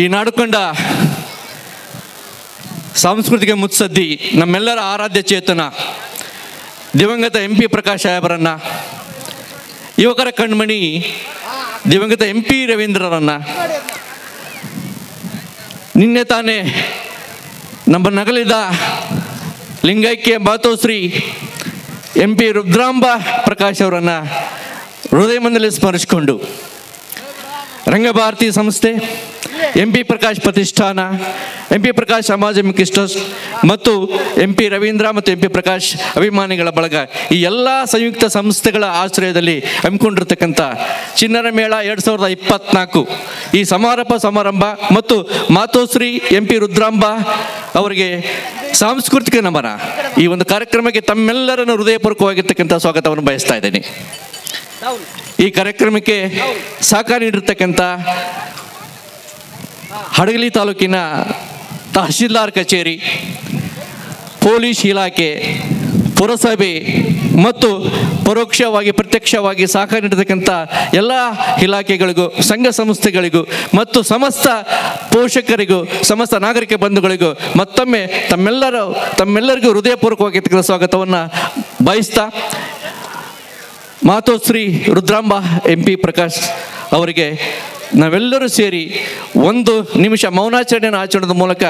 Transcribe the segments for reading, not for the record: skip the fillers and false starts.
ಈ ನಾಡುಕಂಡ ಸಾಂಸ್ಕೃತಿಕ ಮುತ್ಸದ್ದಿ ನಮ್ಮೆಲ್ಲರ ಆರಾಧ್ಯ ಚೇತನ ದಿವಂಗತ MP ಪ್ರಕಾಶ್ ಸಾಹೇಬರನ್ನು, ಯುವಕರ ಕಣ್ಮಣಿ ದಿವಂಗತ MP ರವೀಂದ್ರರನ್ನು, ನಿನ್ನೆ ತಾನೇ ನಮ್ಮ ನಗಲಿದ ಲಿಂಗೈಕ್ಯ ಮಾತೋಶ್ರೀ MP ರುದ್ರಾಂಬ ಪ್ರಕಾಶ್ ಅವರನ್ನು ಹೃದಯಮಂದಲ್ಲಿ ಸ್ಮರಿಸಿಕೊಂಡು ರಂಗಭಾರತಿ ಸಂಸ್ಥೆ, MP ಪ್ರಕಾಶ್ ಪ್ರತಿಷ್ಠಾನ, MP ಪ್ರಕಾಶ್ ಸಮಾಜಮುಖಿ ಟ್ರಸ್ಟ್ ಮತ್ತು MP ರವೀಂದ್ರ ಮತ್ತು MP ಪ್ರಕಾಶ್ ಅಭಿಮಾನಿಗಳ ಬಳಗ ಈ ಎಲ್ಲ ಸಂಯುಕ್ತ ಸಂಸ್ಥೆಗಳ ಆಶ್ರಯದಲ್ಲಿ ಹಮ್ಮಿಕೊಂಡಿರ್ತಕ್ಕಂಥ ಚಿಣ್ಣರ ಮೇಳ 2024 ಈ ಸಮಾರಂಭ ಮತ್ತು ಮಾತೋಶ್ರೀ MP ರುದ್ರಾಂಬ ಅವರಿಗೆ ಸಾಂಸ್ಕೃತಿಕ ನಮನ ಈ ಒಂದು ಕಾರ್ಯಕ್ರಮಕ್ಕೆ ತಮ್ಮೆಲ್ಲರನ್ನು ಹೃದಯಪೂರ್ವಕವಾಗಿರ್ತಕ್ಕಂಥ ಸ್ವಾಗತವನ್ನು ಬಯಸ್ತಾ ಇದ್ದೇನೆ. ಈ ಕಾರ್ಯಕ್ರಮಕ್ಕೆ ಸಹಕಾರ ನೀಡಿರ್ತಕ್ಕಂಥ ಹಡಗಲಿ ತಾಲೂಕಿನ ತಹಶೀಲ್ದಾರ್ ಕಚೇರಿ, ಪೊಲೀಸ್ ಇಲಾಖೆ, ಪುರಸಭೆ ಮತ್ತು ಪರೋಕ್ಷವಾಗಿ ಪ್ರತ್ಯಕ್ಷವಾಗಿ ಸಹಕಾರ ನೀಡತಕ್ಕಂಥ ಎಲ್ಲ ಇಲಾಖೆಗಳಿಗೂ, ಸಂಘ ಸಂಸ್ಥೆಗಳಿಗೂ ಮತ್ತು ಸಮಸ್ತ ಪೋಷಕರಿಗೂ, ಸಮಸ್ತ ನಾಗರಿಕ ಬಂಧುಗಳಿಗೂ ಮತ್ತೊಮ್ಮೆ ತಮ್ಮೆಲ್ಲರಿಗೂ ಹೃದಯಪೂರ್ವಕವಾಗಿರ್ತಕ್ಕಂಥ ಸ್ವಾಗತವನ್ನು ಬಯಸ್ತಾ, ಮಾತೋಶ್ರೀ ರುದ್ರಾಂಬ MP ಪ್ರಕಾಶ್ ಅವರಿಗೆ ನಾವೆಲ್ಲರೂ ಸೇರಿ ಒಂದು ನಿಮಿಷ ಮೌನಾಚರಣೆಯನ್ನು ಆಚರಣೆಯ ಮೂಲಕ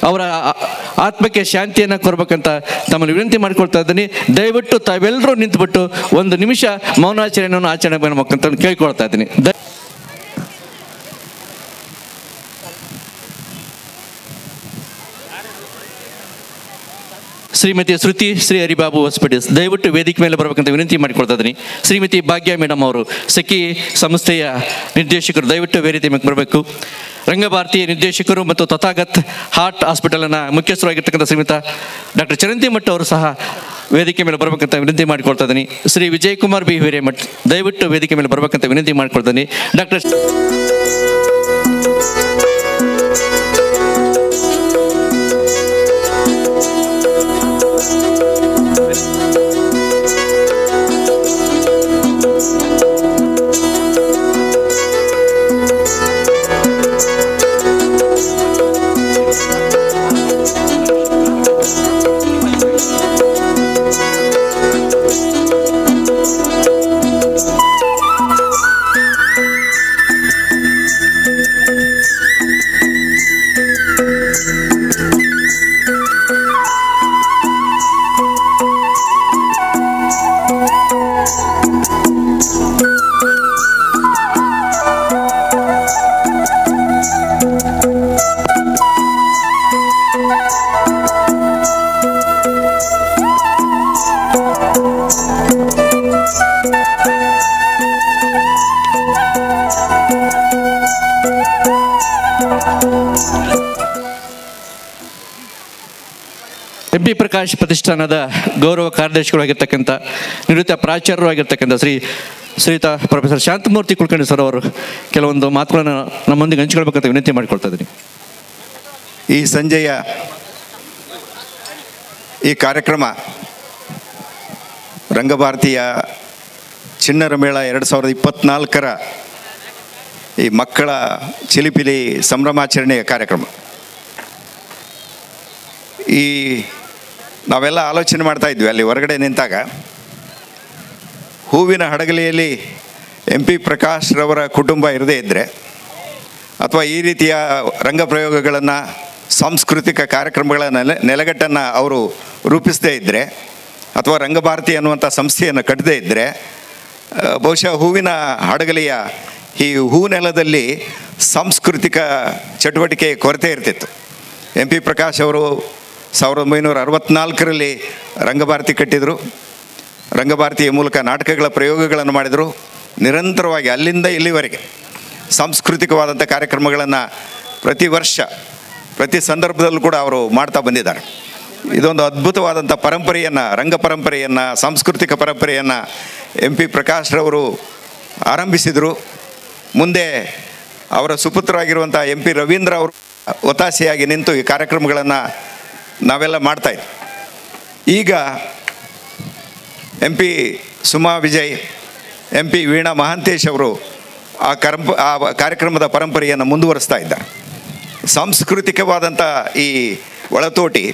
ಅವರ ಆತ್ಮಕ್ಕೆ ಶಾಂತಿಯನ್ನು ಕೊಡಬೇಕಂತ ತಮ್ಮಲ್ಲಿ ವಿನಂತಿ ಮಾಡಿಕೊಳ್ತಾ ಇದ್ದೀನಿ. ದಯವಿಟ್ಟು ತಾವೆಲ್ಲರೂ ನಿಂತುಬಿಟ್ಟು ಒಂದು ನಿಮಿಷ ಮೌನಾಚರಣೆಯನ್ನು ಆಚರಣೆ ಮಾಡಬೇಕಂತ ಕೇಳ್ಕೊಳ್ತಾ ಇದ್ದೀನಿ. ಶ್ರೀಮತಿ ಶ್ರುತಿ ಶ್ರೀ ಹರಿಬಾಬು ಹೊಸಪೇಟೆ ದಯವಿಟ್ಟು ವೇದಿಕೆ ಮೇಲೆ ಬರಬೇಕಂತ ವಿನಂತಿ ಮಾಡಿಕೊಳ್ತಾ ಇದ್ದೀನಿ. ಶ್ರೀಮತಿ ಭಾಗ್ಯ ಮೇಡಮ್ ಅವರು ಸಖಿ ಸಂಸ್ಥೆಯ ನಿರ್ದೇಶಕರು ದಯವಿಟ್ಟು ವೇದಿಕೆ ಮೇಲೆ ಬರಬೇಕು. ರಂಗಭಾರತೀಯ ನಿರ್ದೇಶಕರು ಮತ್ತು ತಥಾಗತ್ ಹಾರ್ಟ್ ಹಾಸ್ಪಿಟಲ್ನ ಮುಖ್ಯಸ್ಥರಾಗಿರ್ತಕ್ಕಂಥ ಶ್ರೀಮತ ಡಾಕ್ಟರ್ ಚರಂತಿ ಮಠ್ ಅವರು ಸಹ ವೇದಿಕೆ ಮೇಲೆ ಬರಬೇಕಂತ ವಿನಂತಿ ಮಾಡಿಕೊಳ್ತಾ ಇದ್ದೀನಿ. ಶ್ರೀ ವಿಜಯ್ ಕುಮಾರ್ ಬಿ ಹಿರೇಮಠ್ ದಯವಿಟ್ಟು ವೇದಿಕೆ ಮೇಲೆ ಬರಬೇಕಂತ ವಿನಂತಿ ಮಾಡಿಕೊಳ್ತೀನಿ. ಡಾಕ್ಟರ್ MP ಪ್ರಕಾಶ್ ಪ್ರತಿಷ್ಠಾನದ ಗೌರವ ಕಾರ್ಯದರ್ಶಿಗಳಾಗಿರ್ತಕ್ಕಂಥ ನಿವೃತ್ತ ಪ್ರಾಚಾರ್ಯರು ಆಗಿರ್ತಕ್ಕಂಥ ಶ್ರೀಯುತ ಪ್ರೊಫೆಸರ್ ಶಾಂತಮೂರ್ತಿ ಕುಲಕರ್ಣಿ ಸರ್ ಅವರು ಕೆಲವೊಂದು ಮಾತುಗಳನ್ನು ನಮ್ಮೊಂದಿಗೆ ಹಂಚಿಕೊಳ್ಬೇಕಂತ ವಿನಂತಿ ಮಾಡಿಕೊಳ್ತಾ ಇದ್ದೀನಿ. ಈ ಸಂಜೆಯ ಈ ಕಾರ್ಯಕ್ರಮ ರಂಗಭಾರತೀಯ ಚಿಣ್ಣರ ಮೇಳ 2024 ಈ ಮಕ್ಕಳ ಚಿಲಿಪಿಲಿ ಸಂಭ್ರಮಾಚರಣೆಯ ಕಾರ್ಯಕ್ರಮ. ಈ ನಾವೆಲ್ಲ ಆಲೋಚನೆ ಮಾಡ್ತಾ ಇದ್ವಿ ಅಲ್ಲಿ ಹೊರಗಡೆ ನಿಂತಾಗ, ಹೂವಿನ ಹಡಗಲಿಯಲ್ಲಿ MP ಪ್ರಕಾಶ್ ರವರ ಕುಟುಂಬ ಇರದೇ ಇದ್ದರೆ, ಅಥವಾ ಈ ರೀತಿಯ ರಂಗ ಪ್ರಯೋಗಗಳನ್ನು, ಸಾಂಸ್ಕೃತಿಕ ಕಾರ್ಯಕ್ರಮಗಳ ನೆಲೆಗಟ್ಟನ್ನು ಅವರು ರೂಪಿಸದೇ ಇದ್ದರೆ, ಅಥವಾ ರಂಗಭಾರತಿ ಅನ್ನುವಂಥ ಸಂಸ್ಥೆಯನ್ನು ಕಟ್ಟದೇ ಇದ್ದರೆ, ಬಹುಶಃ ಹೂವಿನ ಹಡಗಲಿಯ ಈ ಹೂನೆಲದಲ್ಲಿ ಸಾಂಸ್ಕೃತಿಕ ಚಟುವಟಿಕೆ ಕೊರತೆ ಇರ್ತಿತ್ತು. MP ಪ್ರಕಾಶ್ ಅವರು 1964 ರಂಗಭಾರತಿ ಕಟ್ಟಿದರು. ರಂಗಭಾರತಿಯ ಮೂಲಕ ನಾಟಕಗಳ ಪ್ರಯೋಗಗಳನ್ನು ಮಾಡಿದರು. ನಿರಂತರವಾಗಿ ಅಲ್ಲಿಂದ ಇಲ್ಲಿವರೆಗೆ ಸಾಂಸ್ಕೃತಿಕವಾದಂಥ ಕಾರ್ಯಕ್ರಮಗಳನ್ನು ಪ್ರತಿ ವರ್ಷ ಪ್ರತಿ ಸಂದರ್ಭದಲ್ಲೂ ಕೂಡ ಅವರು ಮಾಡ್ತಾ ಬಂದಿದ್ದಾರೆ. ಇದೊಂದು ಅದ್ಭುತವಾದಂಥ ಪರಂಪರೆಯನ್ನು, ರಂಗ ಪರಂಪರೆಯನ್ನು, ಸಾಂಸ್ಕೃತಿಕ ಪರಂಪರೆಯನ್ನು MP ಪ್ರಕಾಶ್ ರವರು ಆರಂಭಿಸಿದರು. ಮುಂದೆ ಅವರ ಸುಪುತ್ರರಾಗಿರುವಂಥ MP ರವೀಂದ್ರ ಅವರು ಒತ್ತಾಸೆಯಾಗಿ ನಿಂತು ಈ ಕಾರ್ಯಕ್ರಮಗಳನ್ನು ನಾವೆಲ್ಲ ಮಾಡ್ತಾಯಿದ್ವಿ. ಈಗ MP ಸುಮಾ ವಿಜಯ್, MP ವೀಣಾ ಮಹಾಂತೇಶ್ ಅವರು ಆ ಕಾರ್ಯಕ್ರಮದ ಪರಂಪರೆಯನ್ನು ಮುಂದುವರಿಸ್ತಾ ಇದ್ದಾರೆ. ಸಾಂಸ್ಕೃತಿಕವಾದಂಥ ಈ ಒಳತೋಟಿ,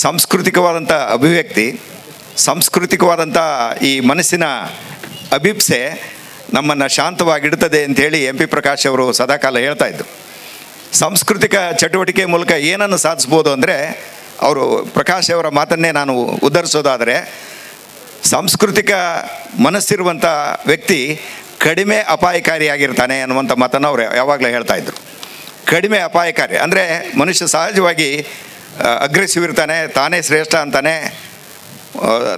ಸಾಂಸ್ಕೃತಿಕವಾದಂಥ ಅಭಿವ್ಯಕ್ತಿ, ಸಾಂಸ್ಕೃತಿಕವಾದಂಥ ಈ ಮನಸ್ಸಿನ ಅಭಿಪ್ಸೆ ನಮ್ಮನ್ನು ಶಾಂತವಾಗಿಡ್ತದೆ ಅಂಥೇಳಿ ಎಂ ಪಿ ಪ್ರಕಾಶ್ ಅವರು ಸದಾಕಾಲ ಹೇಳ್ತಾ ಇದ್ದರು. ಸಾಂಸ್ಕೃತಿಕ ಚಟುವಟಿಕೆ ಮೂಲಕ ಏನನ್ನು ಸಾಧಿಸ್ಬೋದು ಅಂದರೆ, ಅವರು ಪ್ರಕಾಶ್ ಅವರ ಮಾತನ್ನೇ ನಾನು ಉದ್ಧರಿಸೋದಾದರೆ, ಸಾಂಸ್ಕೃತಿಕ ಮನಸ್ಸಿರುವಂಥ ವ್ಯಕ್ತಿ ಕಡಿಮೆ ಅಪಾಯಕಾರಿಯಾಗಿರ್ತಾನೆ ಅನ್ನುವಂಥ ಮಾತನ್ನು ಅವರು ಯಾವಾಗಲೂ ಹೇಳ್ತಾಯಿದ್ರು. ಕಡಿಮೆ ಅಪಾಯಕಾರಿ ಅಂದರೆ ಮನುಷ್ಯ ಸಹಜವಾಗಿ ಅಗ್ರೆಸಿವ್ ಇರ್ತಾನೆ, ತಾನೇ ಶ್ರೇಷ್ಠ ಅಂತಾನೆ,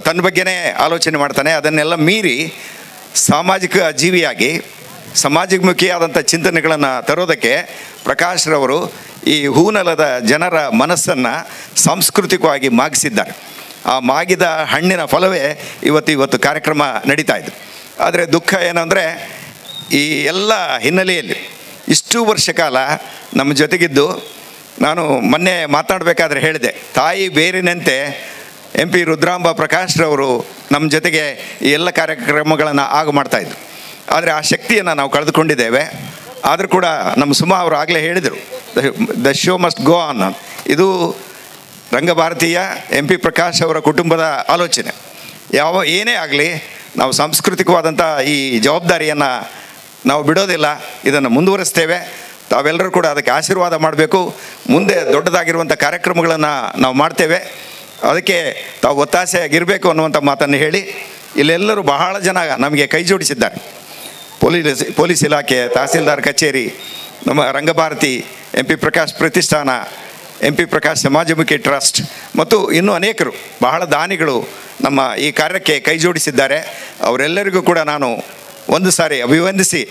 ತನ್ನ ಬಗ್ಗೆನೇ ಆಲೋಚನೆ ಮಾಡ್ತಾನೆ. ಅದನ್ನೆಲ್ಲ ಮೀರಿ ಸಾಮಾಜಿಕ ಜೀವಿಯಾಗಿ ಸಮಾಜಮುಖಿಯಾದಂಥ ಚಿಂತನೆಗಳನ್ನು ತರೋದಕ್ಕೆ ಪ್ರಕಾಶ್ರವರು ಈ ಹೂನಲದ ಜನರ ಮನಸ್ಸನ್ನು ಸಾಂಸ್ಕೃತಿಕವಾಗಿ ಮಾಗಿಸಿದ್ದಾರೆ. ಆ ಮಾಗಿದ ಹಣ್ಣಿನ ಫಲವೇ ಇವತ್ತು ಕಾರ್ಯಕ್ರಮ ನಡೀತಾ ಇದೆ. ಆದರೆ ದುಃಖ ಏನಂದರೆ, ಈ ಎಲ್ಲ ಹಿನ್ನೆಲೆಯಲ್ಲಿ ಇಷ್ಟು ವರ್ಷ ಕಾಲ ನಮ್ಮ ಜೊತೆಗಿದ್ದು, ನಾನು ಮೊನ್ನೆ ಮಾತನಾಡಬೇಕಾದ್ರೆ ಹೇಳಿದೆ, ತಾಯಿ ಬೇರಿನಂತೆ ಎಂ ಪಿ ರುದ್ರಾಂಬ ಪ್ರಕಾಶ್ರವರು ನಮ್ಮ ಜೊತೆಗೆ ಈ ಎಲ್ಲ ಕಾರ್ಯಕ್ರಮಗಳನ್ನು ಮಾಡ್ತಾಯಿದ್ರು. ಆದರೆ ಆ ಶಕ್ತಿಯನ್ನು ನಾವು ಕಳೆದುಕೊಂಡಿದ್ದೇವೆ. ಆದರೂ ಕೂಡ ನಮ್ಮ ಸುಮಾ ಅವರು ಆಗಲೇ ಹೇಳಿದರು, the show must go on. ಇದು ರಂಗಭಾರತೀಯ ಎಂ ಪಿ ಪ್ರಕಾಶ್ ಅವರ ಕುಟುಂಬದ ಆಲೋಚನೆ. ಏನೇ ಆಗಲಿ ನಾವು ಸಾಂಸ್ಕೃತಿಕವಾದಂಥ ಈ ಜವಾಬ್ದಾರಿಯನ್ನು ನಾವು ಬಿಡೋದಿಲ್ಲ, ಇದನ್ನು ಮುಂದುವರಿಸ್ತೇವೆ. ತಾವೆಲ್ಲರೂ ಕೂಡ ಅದಕ್ಕೆ ಆಶೀರ್ವಾದ ಮಾಡಬೇಕು. ಮುಂದೆ ದೊಡ್ಡದಾಗಿರುವಂಥ ಕಾರ್ಯಕ್ರಮಗಳನ್ನು ನಾವು ಮಾಡ್ತೇವೆ, ಅದಕ್ಕೆ ತಾವು ಒತ್ತಾಸೆಯಾಗಿರಬೇಕು ಅನ್ನುವಂಥ ಮಾತನ್ನು ಹೇಳಿ, ಇಲ್ಲೆಲ್ಲರೂ ಬಹಳ ಜನ ನಮಗೆ ಕೈ ಜೋಡಿಸಿದ್ದಾರೆ. ಪೊಲೀಸ್ ಇಲಾಖೆ, ತಹಸೀಲ್ದಾರ್ ಕಚೇರಿ, ನಮ್ಮ ರಂಗಭಾರತಿ, ಎಂ ಪಿ ಪ್ರಕಾಶ್ ಪ್ರತಿಷ್ಠಾನ, ಎಂ ಪಿ ಪ್ರಕಾಶ್ ಸಮಾಜಮುಖಿ ಟ್ರಸ್ಟ್ ಮತ್ತು ಇನ್ನೂ ಅನೇಕರು ಬಹಳ ದಾನಿಗಳು ನಮ್ಮ ಈ ಕಾರ್ಯಕ್ಕೆ ಕೈ ಜೋಡಿಸಿದ್ದಾರೆ. ಅವರೆಲ್ಲರಿಗೂ ಕೂಡ ನಾನು ಒಂದು ಸಾರಿ ಅಭಿವಂದಿಸಿ,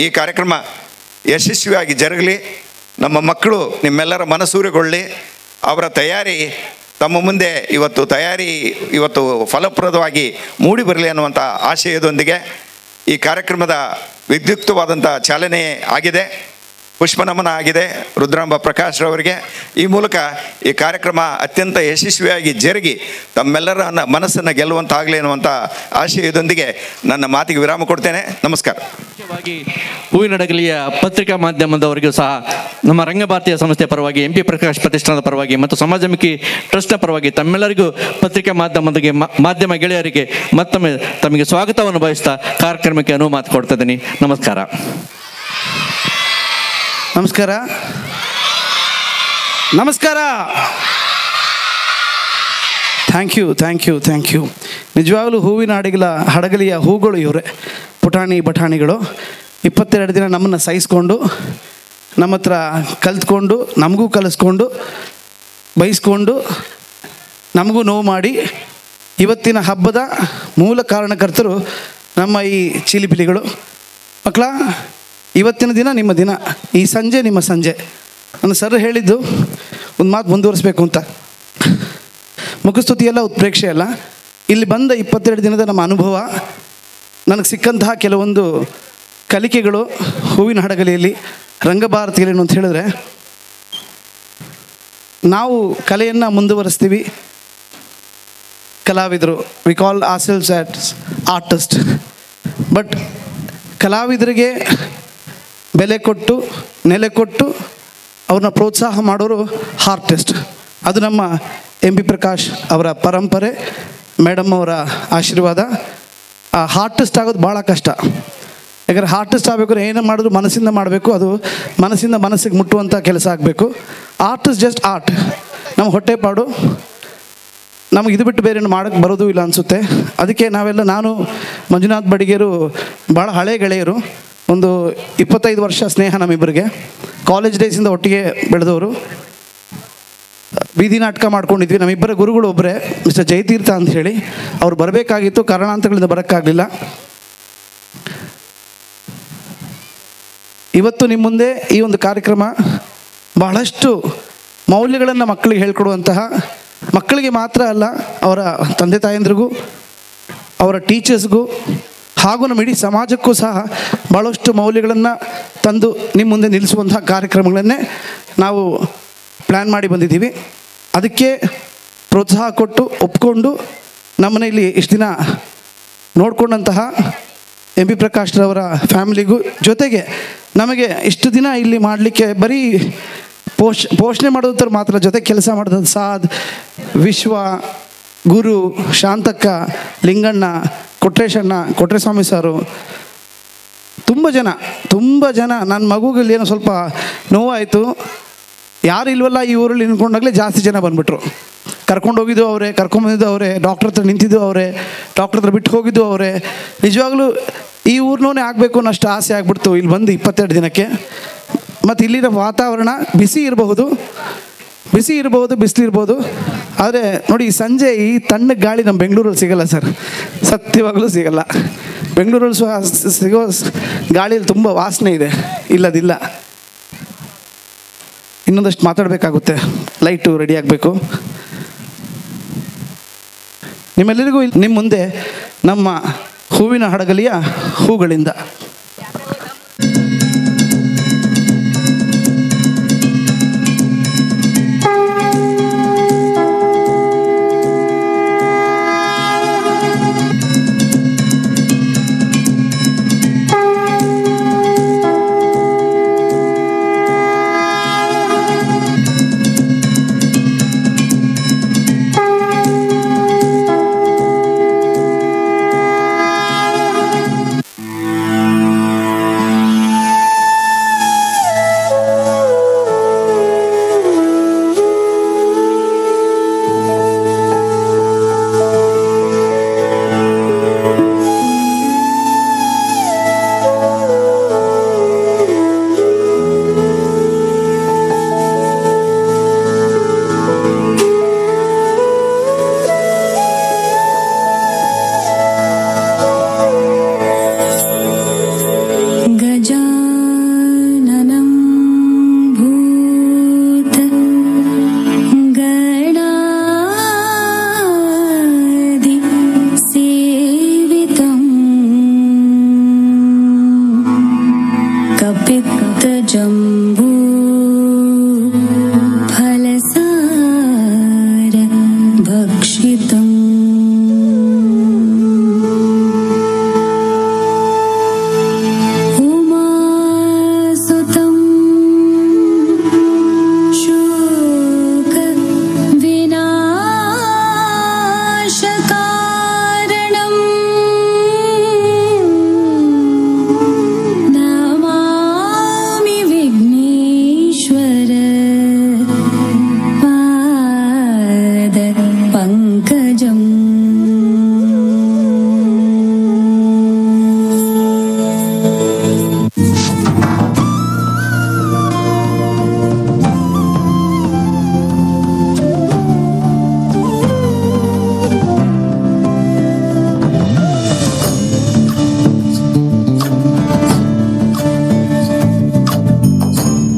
ಈ ಕಾರ್ಯಕ್ರಮ ಯಶಸ್ವಿಯಾಗಿ ಜರುಗಲಿ, ನಮ್ಮ ಮಕ್ಕಳು ನಿಮ್ಮೆಲ್ಲರ ಮನಸೂರೆಗೊಳ್ಳಿ, ಅವರ ತಯಾರಿ ತಮ್ಮ ಮುಂದೆ ಇವತ್ತು ಫಲಪ್ರದವಾಗಿ ಮೂಡಿ ಬರಲಿ ಅನ್ನುವಂಥ ಆಶಯದೊಂದಿಗೆ ಈ ಕಾರ್ಯಕ್ರಮದ ವಿದ್ಯುಕ್ತವಾದಂಥ ಚಾಲನೆ ಆಗಿದೆ, ಪುಷ್ಪನಮನ ಆಗಿದೆ ರುದ್ರಾಂಬ ಪ್ರಕಾಶ್ರವರಿಗೆ. ಈ ಮೂಲಕ ಈ ಕಾರ್ಯಕ್ರಮ ಅತ್ಯಂತ ಯಶಸ್ವಿಯಾಗಿ ಜರುಗಿ ತಮ್ಮೆಲ್ಲರ ಮನಸ್ಸನ್ನು ಗೆಲ್ಲುವಂತಾಗಲಿ ಅನ್ನುವಂಥ ಆಶಯದೊಂದಿಗೆ ನನ್ನ ಮಾತಿಗೆ ವಿರಾಮ ಕೊಡ್ತೇನೆ. ನಮಸ್ಕಾರ. ಮುಖ್ಯವಾಗಿ ಹೂವಿನಡಗಲಿಯ ಪತ್ರಿಕಾ ಮಾಧ್ಯಮದವರಿಗೂ ಸಹ ನಮ್ಮ ರಂಗಭಾರತೀಯ ಸಂಸ್ಥೆಯ ಪರವಾಗಿ, ಎಂ ಪಿ ಪ್ರಕಾಶ್ ಪ್ರತಿಷ್ಠಾನದ ಪರವಾಗಿ ಮತ್ತು ಸಮಾಜಮುಖಿ ಟ್ರಸ್ಟ್ನ ಪರವಾಗಿ ತಮ್ಮೆಲ್ಲರಿಗೂ ಪತ್ರಿಕಾ ಮಾಧ್ಯಮ ಗೆಳೆಯರಿಗೆ ಮತ್ತೊಮ್ಮೆ ತಮಗೆ ಸ್ವಾಗತವನ್ನು ಬಯಸ್ತಾ ಕಾರ್ಯಕ್ರಮಕ್ಕೆ ಅನುವು ಮಾತು ಕೊಡ್ತಾ ಇದ್ದೀನಿ. ನಮಸ್ಕಾರ. ನಮಸ್ಕಾರ. ನಮಸ್ಕಾರ. Thank you. ನಿಜವಾಗಲೂ ಹೂವಿನ ಹಡಗಲಿಯ ಹೂಗಳು ಇವರೇ, ಬಟಾಣಿಗಳು 22 ದಿನ ನಮ್ಮನ್ನು ಸಹಿಸ್ಕೊಂಡು, ನಮ್ಮ ಹತ್ರ ಕಲ್ತ್ಕೊಂಡು, ನಮಗೂ ಕಲಿಸ್ಕೊಂಡು, ಬಯಸ್ಕೊಂಡು, ನಮಗೂ ನೋವು ಮಾಡಿ, ಇವತ್ತಿನ ಹಬ್ಬದ ಮೂಲ ಕಾರಣಕರ್ತರು ನಮ್ಮ ಈ ಚಿಲಿಪಿಲಿಗಳು. ಮಕ್ಕಳ, ಇವತ್ತಿನ ದಿನ ನಿಮ್ಮ ದಿನ, ಈ ಸಂಜೆ ನಿಮ್ಮ ಸಂಜೆ. ನನ್ನ ಸರ್ ಹೇಳಿದ್ದು ಒಂದು ಮಾತು ಮುಂದುವರಿಸಬೇಕು ಅಂತ. ಮುಖಸ್ತುತಿಯಲ್ಲ, ಉತ್ಪ್ರೇಕ್ಷೆ ಅಲ್ಲ, ಇಲ್ಲಿ ಬಂದ 22 ದಿನದ ನಮ್ಮ ಅನುಭವ, ನನಗೆ ಸಿಕ್ಕಂತಹ ಕೆಲವೊಂದು ಕಲಿಕೆಗಳು ಹೂವಿನ ಹಡಗಲಿಯಲ್ಲಿ, ರಂಗಭಾರತಿಯಲ್ಲಿ ಅಂತ ಹೇಳಿದ್ರೆ, ನಾವು ಕಲೆಯನ್ನು ಮುಂದುವರಿಸ್ತೀವಿ, ಕಲಾವಿದರು, we call ourselves as artist. But ಕಲಾವಿದರಿಗೆ ಬೆಲೆ ಕೊಟ್ಟು, ನೆಲೆ ಕೊಟ್ಟು, ಅವ್ರನ್ನ ಪ್ರೋತ್ಸಾಹ ಮಾಡೋರು ಆರ್ಟಿಸ್ಟ್. ಅದು ನಮ್ಮ ಎಂ ಪಿ ಪ್ರಕಾಶ್ ಅವರ ಪರಂಪರೆ, ಮೇಡಮ್ ಅವರ ಆಶೀರ್ವಾದ. ಆ ಆರ್ಟಿಸ್ಟ್ ಆಗೋದು ಭಾಳ ಕಷ್ಟ. ಯಾಕಂದರೆ ಆರ್ಟಿಸ್ಟ್ ಆಗಬೇಕಾದ್ರೆ ಏನೋ ಮಾಡಿದ್ರು ಮನಸ್ಸಿಂದ ಮಾಡಬೇಕು, ಅದು ಮನಸ್ಸಿಂದ ಮನಸ್ಸಿಗೆ ಮುಟ್ಟುವಂಥ ಕೆಲಸ ಆಗಬೇಕು. Artist just art. ನಮ್ಮ ಹೊಟ್ಟೆಪಾಡು, ನಮಗೆ ಇದು ಬಿಟ್ಟು ಬೇರೆ ಮಾಡೋಕ್ಕೆ ಬರೋದು ಇಲ್ಲ ಅನಿಸುತ್ತೆ. ಅದಕ್ಕೆ ನಾನು ಮಂಜುನಾಥ್ ಬಡಿಗೇರು ಭಾಳ ಹಳೆ ಗೆಳೆಯರು. ಒಂದು 25 ವರ್ಷ ಸ್ನೇಹ ನಮ್ಮಿಬ್ಬರಿಗೆ. ಕಾಲೇಜ್ ಡೇಸಿಂದ ಒಟ್ಟಿಗೆ ಬೆಳೆದವರು. ಬೀದಿ ನಾಟಕ ಮಾಡ್ಕೊಂಡಿದ್ವಿ. ನಮ್ಮಿಬ್ಬರ ಗುರುಗಳು ಒಬ್ಬರೇ, ಮಿಸ್ಟರ್ ಜಯತೀರ್ಥ ಅಂತ ಹೇಳಿ. ಅವ್ರು ಬರಬೇಕಾಗಿತ್ತು, ಕಾರಣಾಂತರಗಳಿಂದ ಬರೋಕ್ಕಾಗಲಿಲ್ಲ. ಇವತ್ತು ನಿಮ್ಮ ಮುಂದೆ ಈ ಒಂದು ಕಾರ್ಯಕ್ರಮ ಬಹಳಷ್ಟು ಮೌಲ್ಯಗಳನ್ನು ಮಕ್ಕಳಿಗೆ ಹೇಳ್ಕೊಡುವಂತಹ, ಮಕ್ಕಳಿಗೆ ಮಾತ್ರ ಅಲ್ಲ, ಅವರ ತಂದೆ ತಾಯಂದ್ರಿಗೂ, ಅವರ ಟೀಚರ್ಸ್ಗೂ ಹಾಗೂ ನಮ್ಮ ಇಡೀ ಸಮಾಜಕ್ಕೂ ಸಹ ಭಾಳಷ್ಟು ಮೌಲ್ಯಗಳನ್ನು ತಂದು ನಿಮ್ಮ ಮುಂದೆ ನಿಲ್ಲಿಸುವಂತಹ ಕಾರ್ಯಕ್ರಮಗಳನ್ನೇ ನಾವು ಪ್ಲ್ಯಾನ್ ಮಾಡಿ ಬಂದಿದ್ದೀವಿ. ಅದಕ್ಕೆ ಪ್ರೋತ್ಸಾಹ ಕೊಟ್ಟು ಒಪ್ಕೊಂಡು ನಮ್ಮನ್ನ ಇಲ್ಲಿ ಇಷ್ಟು ದಿನ ನೋಡಿಕೊಂಡಂತಹ ಎಂ ಪಿ ಪ್ರಕಾಶ್ರವರ ಫ್ಯಾಮಿಲಿಗೂ, ಜೊತೆಗೆ ನಮಗೆ ಇಷ್ಟು ದಿನ ಇಲ್ಲಿ ಮಾಡಲಿಕ್ಕೆ ಬರೀ ಪೋಷಣೆ ಮಾಡೋದ್ರ ಮಾತ್ರ ಜೊತೆ ಕೆಲಸ ಮಾಡಿದ ಸಾದ್, ವಿಶ್ವ, ಗುರು, ಶಾಂತಕ್ಕ, ಲಿಂಗಣ್ಣ, ಕೊಟ್ರೇಸ್ವಾಮಿ ಸಾರು, ತುಂಬ ಜನ ನನ್ನ ಮಗುಗಲ್ಲಿ ಏನೋ ಸ್ವಲ್ಪ ನೋವಾಯಿತು. ಯಾರು ಇಲ್ವಲ್ಲ ಈ ಊರಲ್ಲಿ ನಿಂತ್ಕೊಂಡಾಗಲೇ ಜಾಸ್ತಿ ಜನ ಬಂದುಬಿಟ್ರು. ಕರ್ಕೊಂಡೋಗಿದ್ದು ಅವರೇ, ಕರ್ಕೊಂಬಂದಿದ್ದು ಅವರೇ, ಡಾಕ್ಟ್ರ್ ಹತ್ರ ನಿಂತಿದ್ದು ಅವರೇ, ಡಾಕ್ಟ್ರ್ ಹತ್ರ ಬಿಟ್ಟು ಹೋಗಿದ್ದು ಅವರೇ. ನಿಜವಾಗ್ಲೂ ಈ ಊರಿನವನೇ ಆಗಬೇಕು ಅನ್ನೋಷ್ಟು ಆಸೆ ಆಗ್ಬಿಡ್ತು ಇಲ್ಲಿ ಬಂದು 22 ದಿನಕ್ಕೆ. ಮತ್ತು ಇಲ್ಲಿನ ವಾತಾವರಣ ಬಿಸಿ ಇರಬಹುದು, ಬಿಸಿಲಿರ್ಬೋದು. ಆದರೆ ನೋಡಿ, ಸಂಜೆ ಈ ತಣ್ಣಗೆ ಗಾಳಿ ನಮ್ಮ ಬೆಂಗಳೂರಲ್ಲಿ ಸಿಗಲ್ಲ ಸರ್, ಸತ್ಯವಾಗಲೂ ಸಿಗಲ್ಲ. ಬೆಂಗಳೂರಲ್ಲಿ ಸಿಗೋ ಗಾಳಿಯಲ್ಲಿ ತುಂಬ ವಾಸನೆ ಇದೆ, ಇಲ್ಲದಿಲ್ಲ. ಇನ್ನೊಂದಷ್ಟು ಮಾತಾಡಬೇಕಾಗುತ್ತೆ, ಲೈಟು ರೆಡಿ ಆಗಬೇಕು. ನಿಮ್ಮೆಲ್ಲರಿಗೂ ನಿಮ್ಮ ಮುಂದೆ ನಮ್ಮ ಹೂವಿನ ಹಡಗಲಿಯ ಹೂಗಳಿಂದ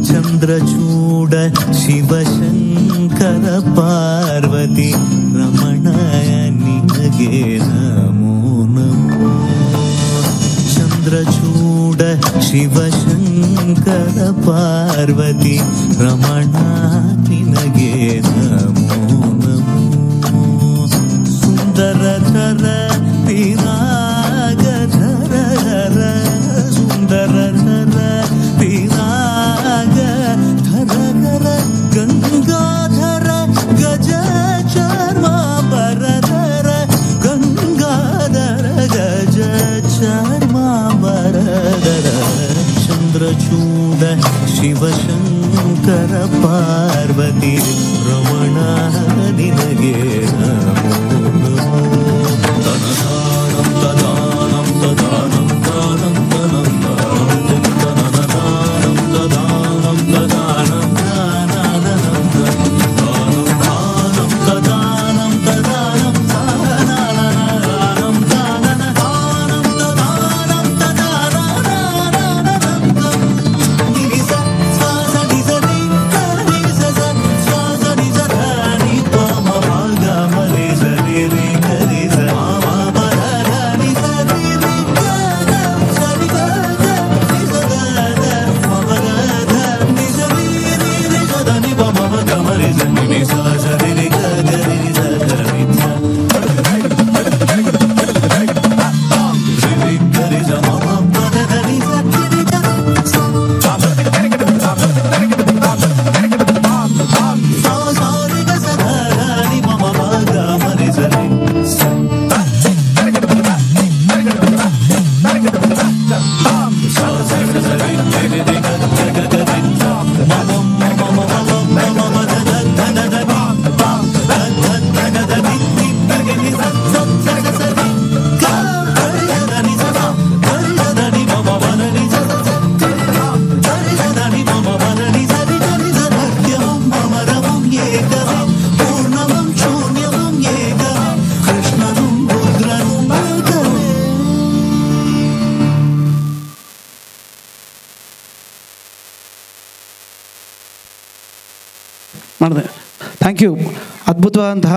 ಚಂದ್ರಚೂಡ ಶಿವಶಂಕರ ಪಾರ್ವತಿ ರಮಣಯ ನಿನಗೆ ನಮೋ ನಮೋ. ಚಂದ್ರಚೂಡ ಶಿವಶಂಕರ ಪಾರ್ವತಿ ರಮಣ ನಿನಗೆ ನಮೋ ನಮೋ. ಸುಂದರಧರ ಪಿರಾಗಧರ ಸುಂದರಧರ ಪಿರಾಗ ಧರ ಗಂಗಾಧರ ಗಜ ಚರ್ಮಾಂಬರಧರ ಗಂಗಾಧರ ಗಜ ಚರ್ಮಾಂಬರಧರ. ಚಂದ್ರಚೂಡ ಶಿವಶಂಕರ ಪಾರ್ವತಿ ರಮಣ ನಿನಗೆ ನಮೋ ನಮೋ. ತನದಾನಂ ತದಾನಂ ತದಾನಂ ದಾನಂ ತನಂ ದಾನಂ ತನದಾನಂ ತದಾನಂ ತದಾನಂ ದಾನಂ ದಾನಂ ತದಾನಂ ತದಾನಂ ದಾನಂ ದಾನಂ ತದಾನಂ ತದಾನಂ ನಿಸ ಸ್ವಾಸ ನಿಸರಿ ಕರಿ ಸಸ ಸ್ವಾಸ ನಿಸರಿ ಪಮ ಭಾಗ ಮಲೆ ಸರಿ ಮಾಡಿದೆ. Thank you. ಅದ್ಭುತವಾದಂತಹ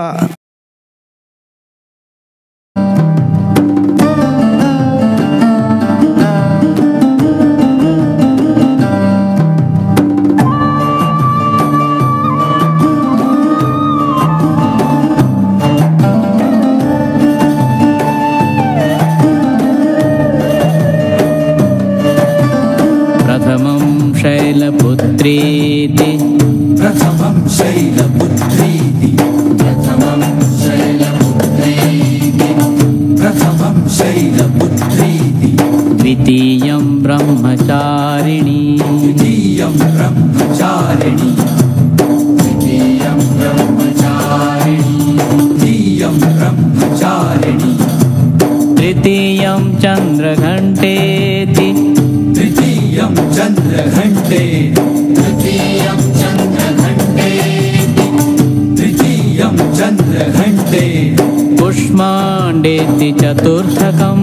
शैलपुत्रीति प्रथमं शैलपुत्रीति प्रथमं शैलपुत्रीति प्रथमं शैलपुत्रीति द्वितीयं ब्रह्मचारिणी द्वितीयं ब्रह्मचारिणी द्वितीयं ब्रह्मचारिणी द्वितीयं ब्रह्मचारिणी तृतीयं चन्द्रघण्टेति तृतीयं चन्द्रघण्टे तृतीयं चन्द्रघण्टे तृतीयं चन्द्रघण्टे कुष्माण्डेति चतुर्थकं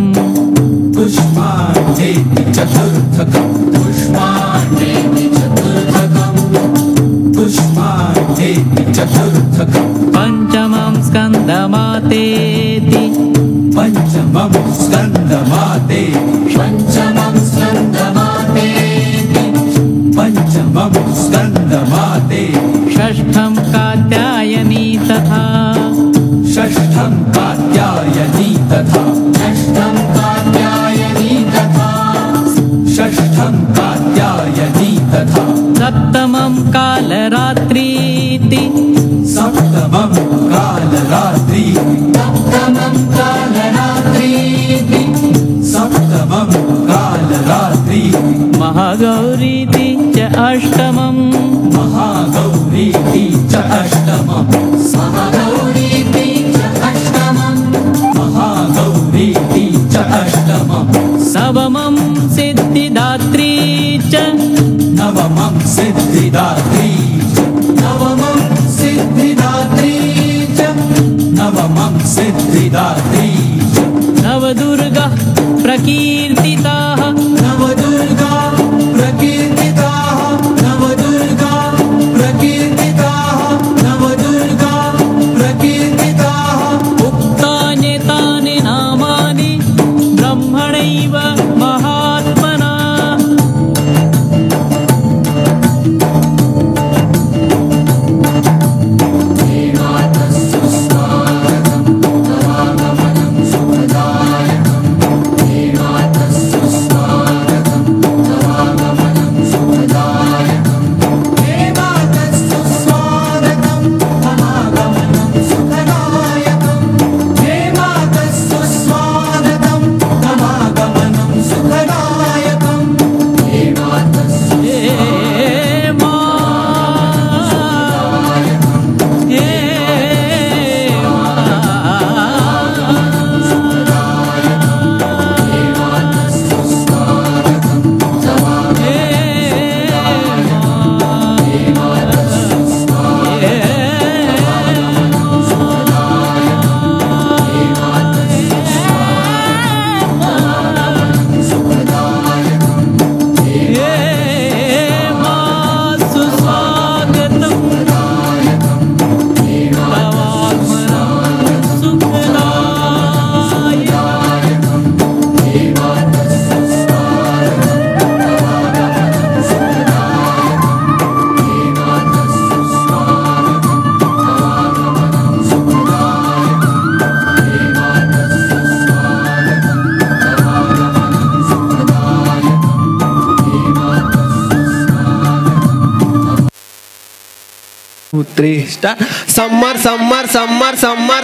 कुष्माण्डेति चतुर्थकं कुष्माण्डेति चतुर्थकं कुष्माण्डेति चतुर्थकं पञ्चमं स्कन्दमातेति पञ्चमं स्कन्दमाते पञ्चमं स्कन्दमाते पञ्चमं स्कन्दमाते षष्ठं कात्यायनी तथा षष्ठं कात्यायनी तथा षष्ठं कात्यायनी तथा षष्ठं कात्यायनी तथा सप्तमं कालरात्रीति सप्तमं कालरात्रि सप्तमं कालरात्रि सप्तमं कालरात्रि महागौरीति च अष्टमं महागौरीति च अष्टमं महागौरीति च अष्टमं महागौरीति च अष्टमं नवमं सिद्धिदात्री च नवमं सिद्धिदात्री च नवमं सिद्धिदात्री च नवमं सिद्धिदात्री च नवदुर्गा प्रकीर्तिताः नवदुर्गा प्रकीर्तिताः नवदुर्गा प्रकीर्तिताः नवदुर्गा प्रकीर्तिताः उक्तानि तानि नामानि ब्रह्मणैव महात्मना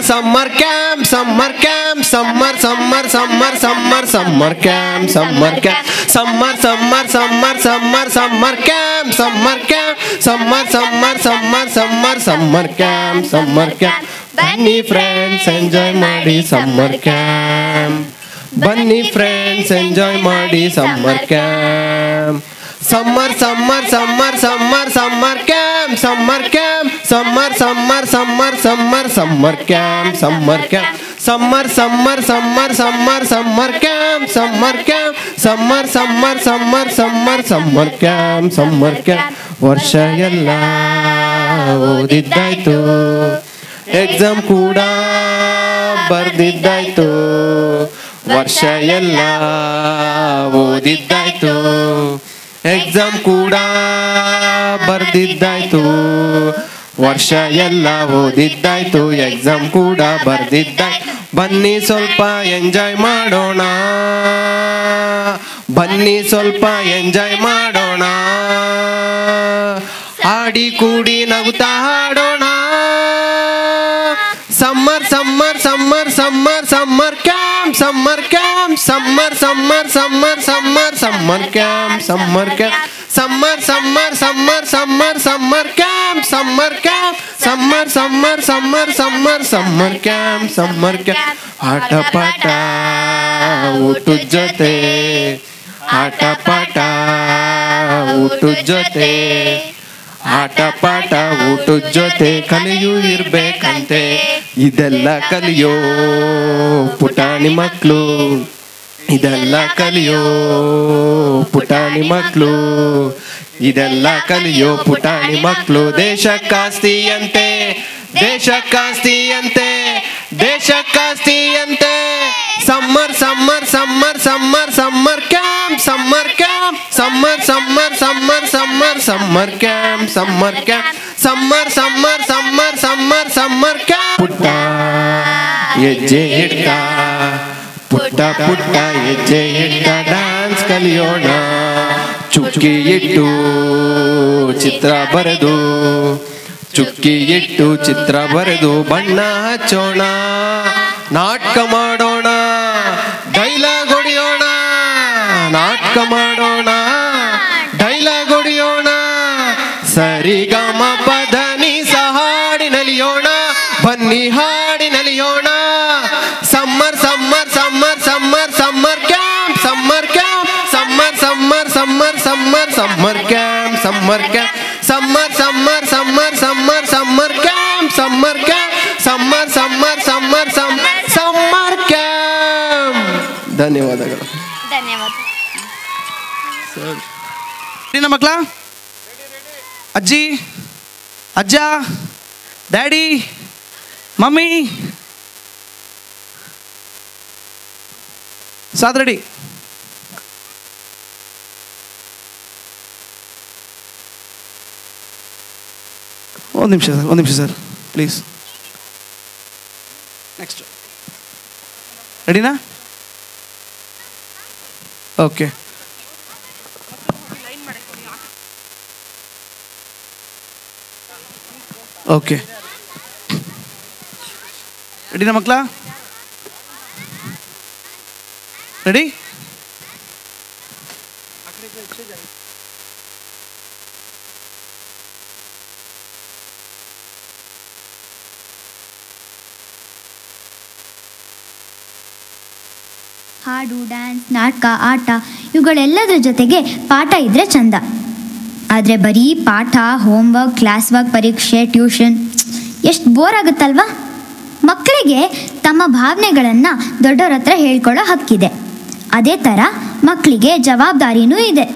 Summer camp, summer camp, summer camp, summer camp, summer camp, summer camp, summer camp. Bunny friends enjoy ಮಾಡಿ summer camp. Bunny friends enjoy ಮಾಡಿ summer camp. Summer camp, summer camp, summer camp, summer camp, summer camp, summer camp, summer camp, summer camp, summer camp, summer camp, ವರ್ಷ ಎಲ್ಲ ಓದಿದ್ದಾಯ್ತು, exam ಕೂಡ ಬರ್ದಿದ್ದಾಯ್ತು, ವರ್ಷ ಎಲ್ಲ ಓದಿದ್ದಾಯ್ತು, exam ಕೂಡ ಬರ್ದಿದ್ದಾಯ್ತು, ವರ್ಷ ಎಲ್ಲ ಓದಿದ್ದಾಯ್ತು, ಎಕ್ಸಾಮ್ ಕೂಡ ಬರ್ದಿದ್ದಾಯ್ತು. ಬನ್ನಿ ಸ್ವಲ್ಪ ಎಂಜಾಯ್ ಮಾಡೋಣ, ಬನ್ನಿ ಸ್ವಲ್ಪ ಎಂಜಾಯ್ ಮಾಡೋಣ, ಆಡಿ ಕೂಡಿ ನಗುತ್ತಾ ಹಾಡೋಣ. Summer summer summer summer summer camp, summer camp, summer summer summer summer summer camp, summer camp, summer summer summer summer summer camp, summer camp, summer summer summer summer summer camp, summer camp. ಆಟ ಪಾಠ ಊಟದ ಜೊತೆ, ಆಟ ಪಾಠ ಊಟದ ಜೊತೆ, ಆಟ ಪಾಠ ಊಟದ ಜೊತೆ ಕಲಿಯೂ ಇರ್ಬೇಕಂತೆ. ಇದೆಲ್ಲ ಕಲಿಯೋ ಪುಟಾಣಿ ಮಕ್ಕಳು, ಇದೆಲ್ಲ ಕಲಿಯೋ ಪುಟಾಣಿ ಮಕ್ಕಳು, ಇದೆಲ್ಲ ಕಲಿಯೋ ಪುಟಾಣಿ ಮಕ್ಕಳು. ದೇಶಕ್ಕಾಸ್ತಿಯಂತೆ, ದೇಶಕ್ಕಾಸ್ತಿಯಂತೆ, ದೇಶಕ್ಕಾಸ್ತಿಯಂತೆ. Summer summer summer summer summer camp, summer camp, summer summer summer summer summer camp, summer camp, summer summer summer summer summer camp. ಪುಟ್ಟ ಹೆಜ್ಜೆ ಇಡ್ತಾ, ಪುಟ್ಟ ಪುಟ್ಟ ಹೆಜ್ಜೆ ಇಡ್ತಾ ಡ್ಯಾನ್ಸ್ ಕಲಿಯೋಣ. ಚುಕ್ಕಿ ಇಟ್ಟು ಚಿತ್ರ ಬರೆದು, ಚುಕ್ಕಿ ಇಟ್ಟು ಚಿತ್ರ ಬರೆದು ಬಣ್ಣ ಹಚ್ಚೋಣ. ನಾಟಕ ಮಾಡೋಣ, ಡೈಲಾಗ್ ಹೊಡಿಯೋಣ, ನಾಟಕ ಮಾಡೋಣ, ಡೈಲಾಗ್ ಹೊಡಿಯೋಣ. ಸರಿಗಮ ಪಧನಿ ಹಾಡಿ ನಲಿಯೋಣ, ಬನ್ನಿ ಹಾಡಿ ನಲಿಯೋಣ. Summer summer summer summer summer camp, summer camp, summer summer summer summer summer camp, summer camp, summer summer summer summer summer camp, summer camp, summer summer summer summer camp. ಧನ್ಯವಾದಗಳು. ಧನ್ಯವಾದ. ರೆಡಿನಾ ಮಕ್ಕಳ? ಅಜ್ಜಿ, ಅಜ್ಜ, ಡ್ಯಾಡಿ, ಮಮ್ಮಿ, ಸಾದ್ ರೆಡಿ? ಒಂದು ನಿಮಿಷ sir, ಒಂದು ನಿಮಿಷ ಸರ್ ಪ್ಲೀಸ್. ನೆಕ್ಸ್ಟ್ ರೆಡಿನಾ? ಓಕೆ. ಓಕೆ, ರೆಡಿನಾ ಮಕ್ಕಳ? ರೆಡಿ? ಹಾಡು, ಡ್ಯಾನ್ಸ್, ನಾಟಕ, ಆಟ ಇವುಗಳೆಲ್ಲದರ ಜೊತೆಗೆ ಪಾಠ ಇದ್ದರೆ ಚಂದ. ಆದರೆ ಬರೀ ಪಾಠ, ಹೋಮ್ವರ್ಕ್, ಕ್ಲಾಸ್ ವರ್ಕ್, ಪರೀಕ್ಷೆ, ಟ್ಯೂಷನ್ ಎಷ್ಟು ಬೋರ್ ಆಗುತ್ತಲ್ವಾ? ಮಕ್ಕಳಿಗೆ ತಮ್ಮ ಭಾವನೆಗಳನ್ನು ದೊಡ್ಡವ್ರ ಹತ್ರ ಹೇಳ್ಕೊಳ್ಳೋ ಹಕ್ಕಿದೆ. ಅದೇ ಥರ ಮಕ್ಕಳಿಗೆ ಜವಾಬ್ದಾರಿನೂ ಇದೆ.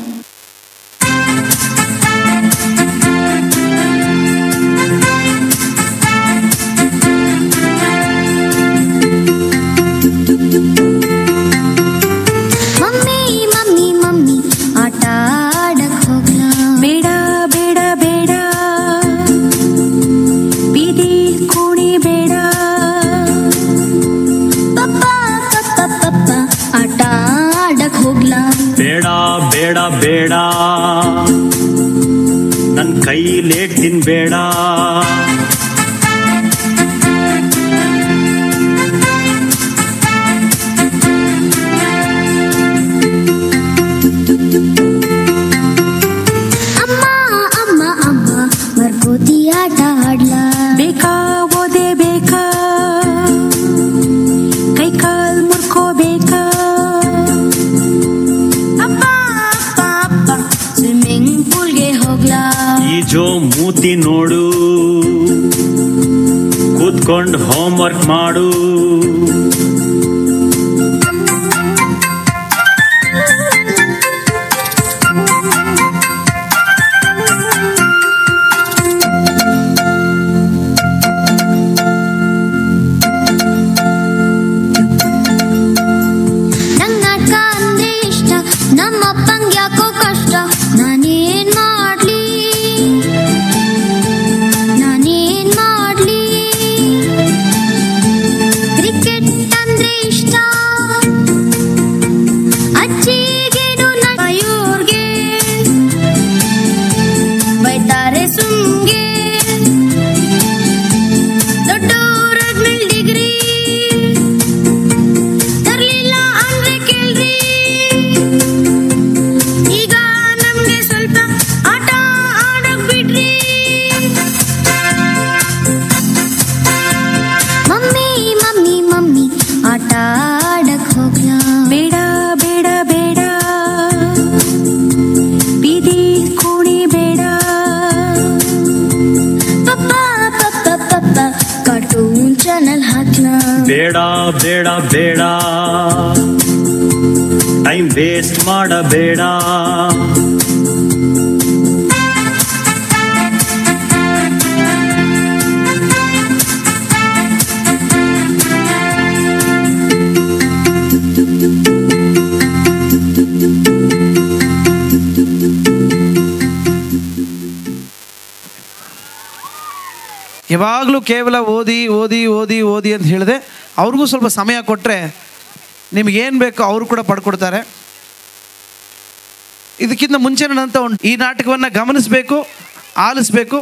ಬೇಡ ಬೇಡ ನನ್ನ ಕೈಲೇಟ್ ತಿನ್ಬೇಡ. ಅಮ್ಮ ಅಮ್ಮ ಅಮ್ಮ ಮರ್ಕೋತಿ ಆಟ ಆಡ್ಲಾ? ಬೇಕಾ ಓದೇ ಬೇಕಾ? ಕೈ ಕಾಲ್ ಮುರ್ಕೋಬೇಕಾ? ಸ್ವಿಮ್ಮಿಂಗ್ ಪೂಲ್ಗೆ ಹೋಗ್ಲಾ? ಈಜೋ ಮೂತಿ ನೋಡು, ಕೂತ್ಕೊಂಡು ಹೋಮ್ವರ್ಕ್ ಮಾಡು. ಟೈಮ್ ವೇಸ್ಟ್ ಮಾಡಬೇಡ. ಯಾವಾಗಲೂ ಕೇವಲ ಓದಿ ಓದಿ ಓದಿ ಓದಿ ಅಂತ ಹೇಳಿದೆ. ಅವ್ರಿಗೂ ಸ್ವಲ್ಪ ಸಮಯ ಕೊಟ್ಟರೆ ನಿಮಗೇನು ಬೇಕೋ ಅವರು ಕೂಡ ಪಡ್ಕೊಡ್ತಾರೆ. ಇದಕ್ಕಿಂತ ಮುಂಚೆನಂತ ಈ ನಾಟಕವನ್ನು ಗಮನಿಸಬೇಕು, ಆಲಿಸಬೇಕು.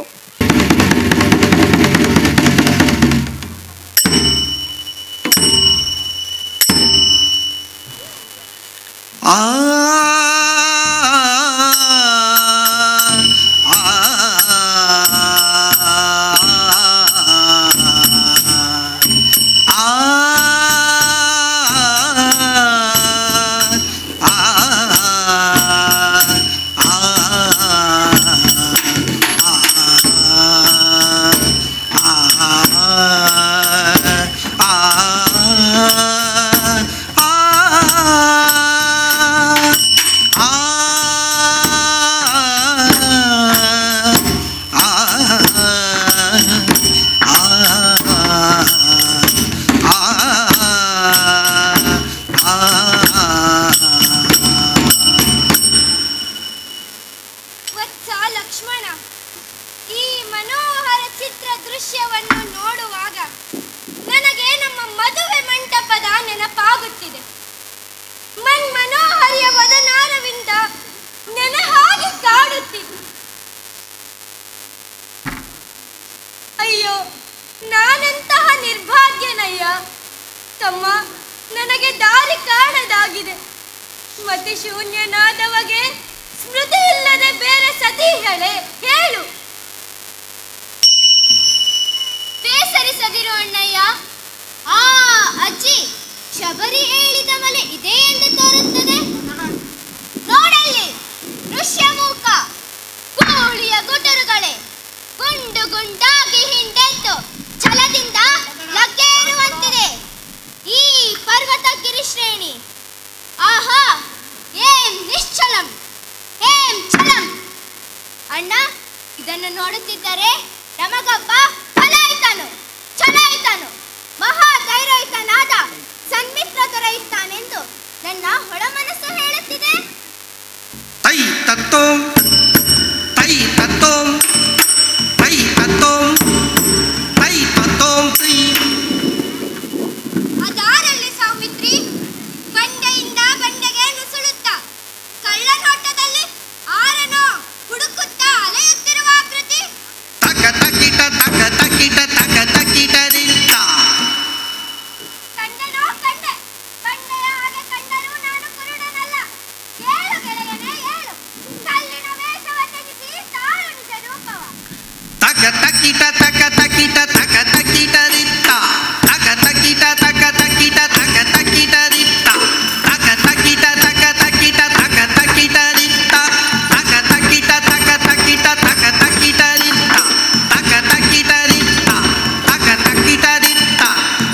ಅಯ್ಯೋ, ನಾನೆಂತಹ ನಿರ್ಭಾಗ್ಯನಯ್ಯ. ತಮ್ಮ, ನನಗೆ ದಾರಿ ಕಾಣದಾಗಿದೆ. ಮತಿ ಶೂನ್ಯನಾದವಗೆ ಸ್ಮೃತಿ ಇಲ್ಲದೆ ಬೇರೆ ಸತಿ ಹೇಳು. ಬೇಸರಿಸದಿರು ಅಣ್ಣಯ್ಯ. ಆ ಅಜ್ಜಿ ಶಬರಿ ಹೇಳಿದ ಮಲೆ ಇದೆ ಎಂದು ತೋರುತ್ತದೆ. ನೋಡಲ್ಲಿ ಋಷ್ಯಮೂಕ ಕೋಳಿಯ ಗುಟರುಗಳೇ ಗುಂಡು ಗುಂಡಾಗಿ ಹಿಂಡೆದ್ದು ಛಲದಿಂದ ಲಗ್ಗೇರುವಂತಿದೆ ಈ ಪರ್ವತ ಗಿರಿಶ್ರೇಣಿ. ಆಹಾ, ಏಂ ನಿಶ್ಚಲಂ, ಏಂ ಛಲಂ. ಅಣ್ಣ, ಇದನ್ನು ನೋಡುತ್ತಿದ್ದರೆ ನಮಗೊಬ್ಬ ಛಲಾಯಿತನು ಮಹಾಧೈರ್ಯಯುತನಾದ ಸನ್ಮಿತ್ರ ದೊರೆಯುತ್ತಾನೆಂದು ನನ್ನ ಹೊಳ ಮನಸ್ಸು ಹೇಳುತ್ತಿದೆ. ತೈ ತತ್ತೋಂ ತೈ ತತ್ತೋಂ ತೈ ತತ್ತೋಂ ತೈ ತತ್ತೋಂ ತೈ. ಅದಾರಲ್ಲಿ ಸಾವಿತ್ರಿ ಬಂಡೆಯಿಂದ ಬಂಡೆಗೆ ನುಸುಳುತ್ತ ಕಳ್ಳ ನೋಟದಲ್ಲಿ ಆರನೋ ಹುಡುಕುತ್ತಾ ಅಲೆಯುತ್ತಿರುವ ಆಕೃತಿ. ತಕ ತಕಿಟ ತಕ ತಕಿಟ ತಕ ತಕಿಟದಿಲ್ಲ. ಕಂಡನೋ ಕಂಡೆ, ಬಂಡೆಯ ಹಾಗೆ ಕಂಡರೂ ನಾನು ಕುರುಡನಲ್ಲ. ಏಳು ಗೆಳೆಯನೇ ಏಳು, ಕಲ್ಲಿನ ವೇಷವ ತೆಗೆಸಿ ತಾಳು ನಿಜ ರೂಪವ. ತಕ ತಕಿಟ ತಕ ತಕಿಟ ತಕ ತಕಿಟದಿಲ್ಲ. ತಕ ತಕಿಟ ತಕ ತಕಿಟ ತಕ ತಕಿಟದಿಲ್ಲ. ತಕ ತಕಿಟ ತಕ ತಕಿಟ ತಕ ತಕಿಟದಿಲ್ಲ. ತಕ ತಕಿಟ ತಕ ತಕಿಟ ತಕ ತಕಿಟದಿಲ್ಲ. ತಕ ತಕಿಟದಿಲ್ಲ. ತಕ ತಕಿಟದಿಲ್ಲ.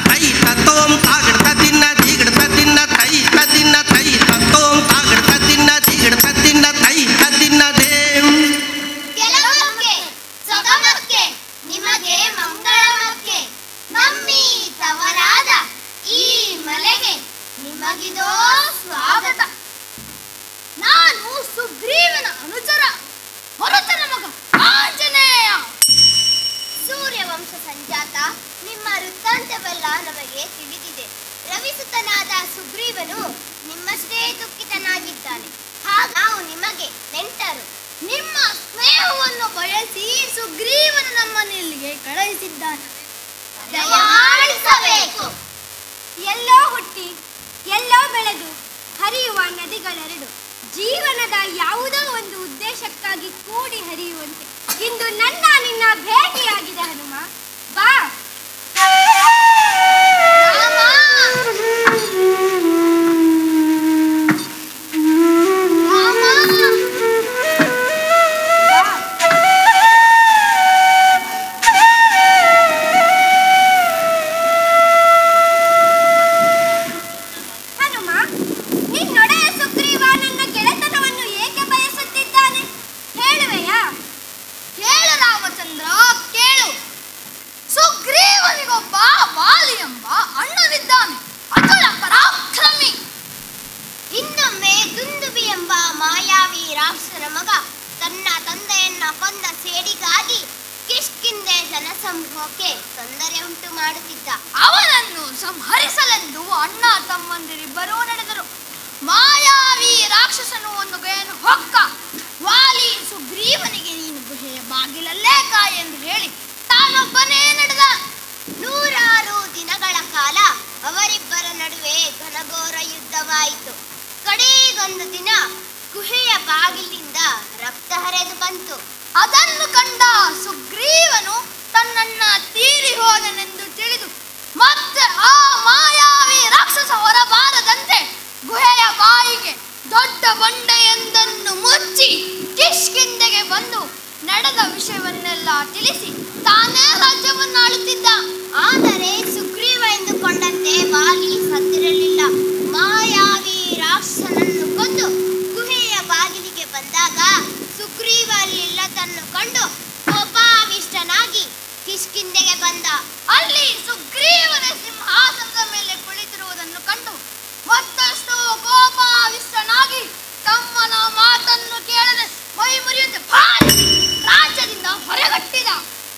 ತೈ ತತ್ತೋಂ ತಾಗಡ್ತ ತಿನ್ನ ದಿಗಡ್ತ ತಿನ್ನ ತೈ ತದಿನ್ನ ತೈ ತತ್ತೋಂ ತಾಗಡ್ತ ತಿನ್ನ ದಿಗಡ್ತ ತಿನ್ನ ತೈ ತದಿನ್ನ ದೇಂ. ಕೆಲವಕ್ಕೆ ಸೊಗಮಕ್ಕೆ ನಿಮಗೆ ಮಂಗಳಮಕ್ಕೆ ನಮ್ಮಿ ತವರಾದ ಈ ಮಲೆಗೆ ನಿಮಗಿದೋ ಸ್ವಾಗತ. ನಾನು ಸುಗ್ರೀವನ ಅನುಚರ, ಹೊರತನ ಮಗ ಆಂಜನೇಯ. ಸೂರ್ಯವಂಶ ಸಂಜಾತ ನಿಮ್ಮ ವೃತ್ತಾಂತವೆಲ್ಲ ನಮಗೆ ತಿಳಿದಿದೆ. ರವಿಸುತನಾದ ಸುಗ್ರೀವನು ನಿಮ್ಮಷ್ಟೇ ದುಃಖಿತನಾಗಿದ್ದಾನೆ. ಹಾಗ ನಾವು ನಿಮಗೆ ನೆಂಟರು. ನಿಮ್ಮ ಸ್ನೇಹವನ್ನು ಬಯಸಿ ಸುಗ್ರೀವನು ನಮ್ಮನ್ನು ಇಲ್ಲಿಗೆ ಕಳುಹಿಸಿದ್ದಾನೆ. ದಯಮಾಡಿಸಬೇಕು. ಎಲ್ಲೋ ಹುಟ್ಟಿ ಎಲ್ಲೋ ಬೆಳೆದು ಹರಿಯುವ ನದಿಗಳೆರಡು ಜೀವನದ ಯಾವುದೋ ಒಂದು ಉದ್ದೇಶಕ್ಕಾಗಿ ಕೂಡಿ ಹರಿಯುವಂತೆ ಇಂದು ನನ್ನ ನಿನ್ನ ಭೇಟಿಯಾಗಿದೆ ಹನುಮ. ಬಾ ಹನುಮ, ನಿನ್ನೊಡೆಯ ಸುಗ್ರೀವ ರಾಕ್ಷಸನ ಮಗ ತನ್ನ ತಂದೆಯನ್ನ ಕೊಂದ ಸೇಡಿಗಾಗಿ ಕಿಷ್ಕಿಂಧೆ ಜನಸಮೂಹಕ್ಕೆ ತೊಂದರೆ ಉಂಟು ಮಾಡುತ್ತಿದ್ದ. ಅವನನ್ನು ಸಂಹರಿಸಲೆಂದು ಅಣ್ಣ ತಮ್ಮಂದಿರಿಬ್ಬರೂ ನಡೆದರು. ಮಾಯಾವಿ ರಾಕ್ಷಸನು ಒಂದು ಗುಹೆಯನ್ನು ಹೊಕ್ಕ. ವಾಲಿ ಸುಗ್ರೀವನಿಗೆ ನೀನು ಗುಹೆಯ ಬಾಗಿಲಲ್ಲೇ ಕಾಯಿ ಎಂದು ಹೇಳಿ ತಾನೊಬ್ಬನೇ ನಡೆದ. 100 ದಿನಗಳ ಕಾಲ ಅವರಿಬ್ಬರ ನಡುವೆ ಘನಘೋರ ಯುದ್ಧವಾಯಿತು. ಕಡೆಗೊಂದು ದಿನ ಗುಹೆಯ ಬಾಗಿಲಿಂದ ರಕ್ತ ಹರಿದು ಬಂತು. ಅದನ್ನು ಕಂಡ ಸುಗ್ರೀವನು ತನ್ನನ್ನ ತೀರಿ ಹೋದನೆಂದು ತಿಳಿದು ಮತ್ತೆ ಆ ಮಾಯಾವಿ ರಾಕ್ಷಸ ಹೊರಬಾರದಂತೆ ಗುಹೆಯ ಬಾಯಿಗೆ ದೊಡ್ಡ ಬಂಡೆಯೊಂದನ್ನು ಮುಚ್ಚಿ ಕಿಷ್ಕಿಂಧೆಗೆ ಬಂದು ನಡೆದ ವಿಷಯವನ್ನೆಲ್ಲ ತಿಳಿಸಿ ತಾನೇ ರಾಜ್ಯವನ್ನು ಆಳುತ್ತಿದ್ದ. ಆದರೆ ಸುಗ್ರೀವ ಎಂದುಕೊಂಡಂತೆ ವಾಲಿ ಸತ್ತಿರಲಿಲ್ಲ. ಮಾಯಾವಿ ರಾಕ್ಷಸನನ್ನು ಕೊಂದು ಗುಹೆಯ ಬಾಗಿಲಿಗೆ ಬಂದಾಗ ಸುಗ್ರೀವ ಅಲ್ಲಿಲ್ಲದನ್ನು ಕಂಡು ಕೋಪಾವಿಷ್ಟನಾಗಿ ಕಿಷ್ಕಿಂಧೆಗೆ ಬಂದ. ಅಲ್ಲಿ ಸುಗ್ರೀವನ ಸಿಂಹಾಸನದ ಮೇಲೆ ಕುಳಿತಿರುವುದನ್ನು ಕಂಡು ಮತ್ತಷ್ಟು ಕೋಪಾವಿಷ್ಟನಾಗಿ ತಮ್ಮನ ಮಾತನ್ನು ಕೇಳದೆ ಮೈ ಮುರಿಯುತ್ತೆ ರಾಜ್ಯದಿಂದ ಹೊರಗಟ್ಟಿದ.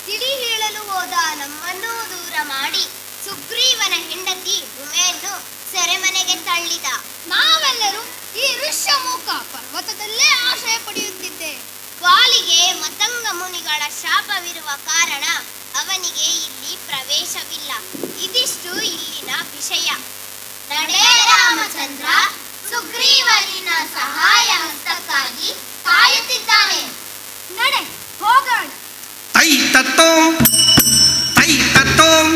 ತಿಳಿ ಹೇಳಲು ಹೋದ ನಮ್ಮನ್ನು ದೂರ ಮಾಡಿ ಸುಗ್ರೀವನ ಹೆಂಡತಿ ಉಮೆಯನ್ನು ಸೆರೆಮನೆಗೆ ತಳ್ಳಿದ. ನಾವೆಲ್ಲರೂ ಈ ಋಷ್ಯಮುಖ ಪರ್ವತದಲ್ಲೇ ಆಶ್ರಯ ಪಡೆಯುತ್ತಿದ್ದೆ. ವಾಲಿಗೆ ಮತಂಗ ಮುನಿಗಳ ಶಾಪವಿರುವ ಕಾರಣ ಅವನಿಗೆ ಇಲ್ಲಿ ಪ್ರವೇಶವಿಲ್ಲ. ಇದಿಷ್ಟು ಇಲ್ಲಿನ ವಿಷಯ. ನಡೆ ರಾಮಚಂದ್ರ ಸುಗ್ರೀವನಿನ ಸಹಾಯ ಹಸ್ತಕ್ಕಾಗಿ ಕಾಯುತ್ತಿದ್ದಾನೆ. ನಡೆ ಹೋಗೋಣ. ತೈ ತತ್ತೋಂ ತೈ ತತ್ತೋಂ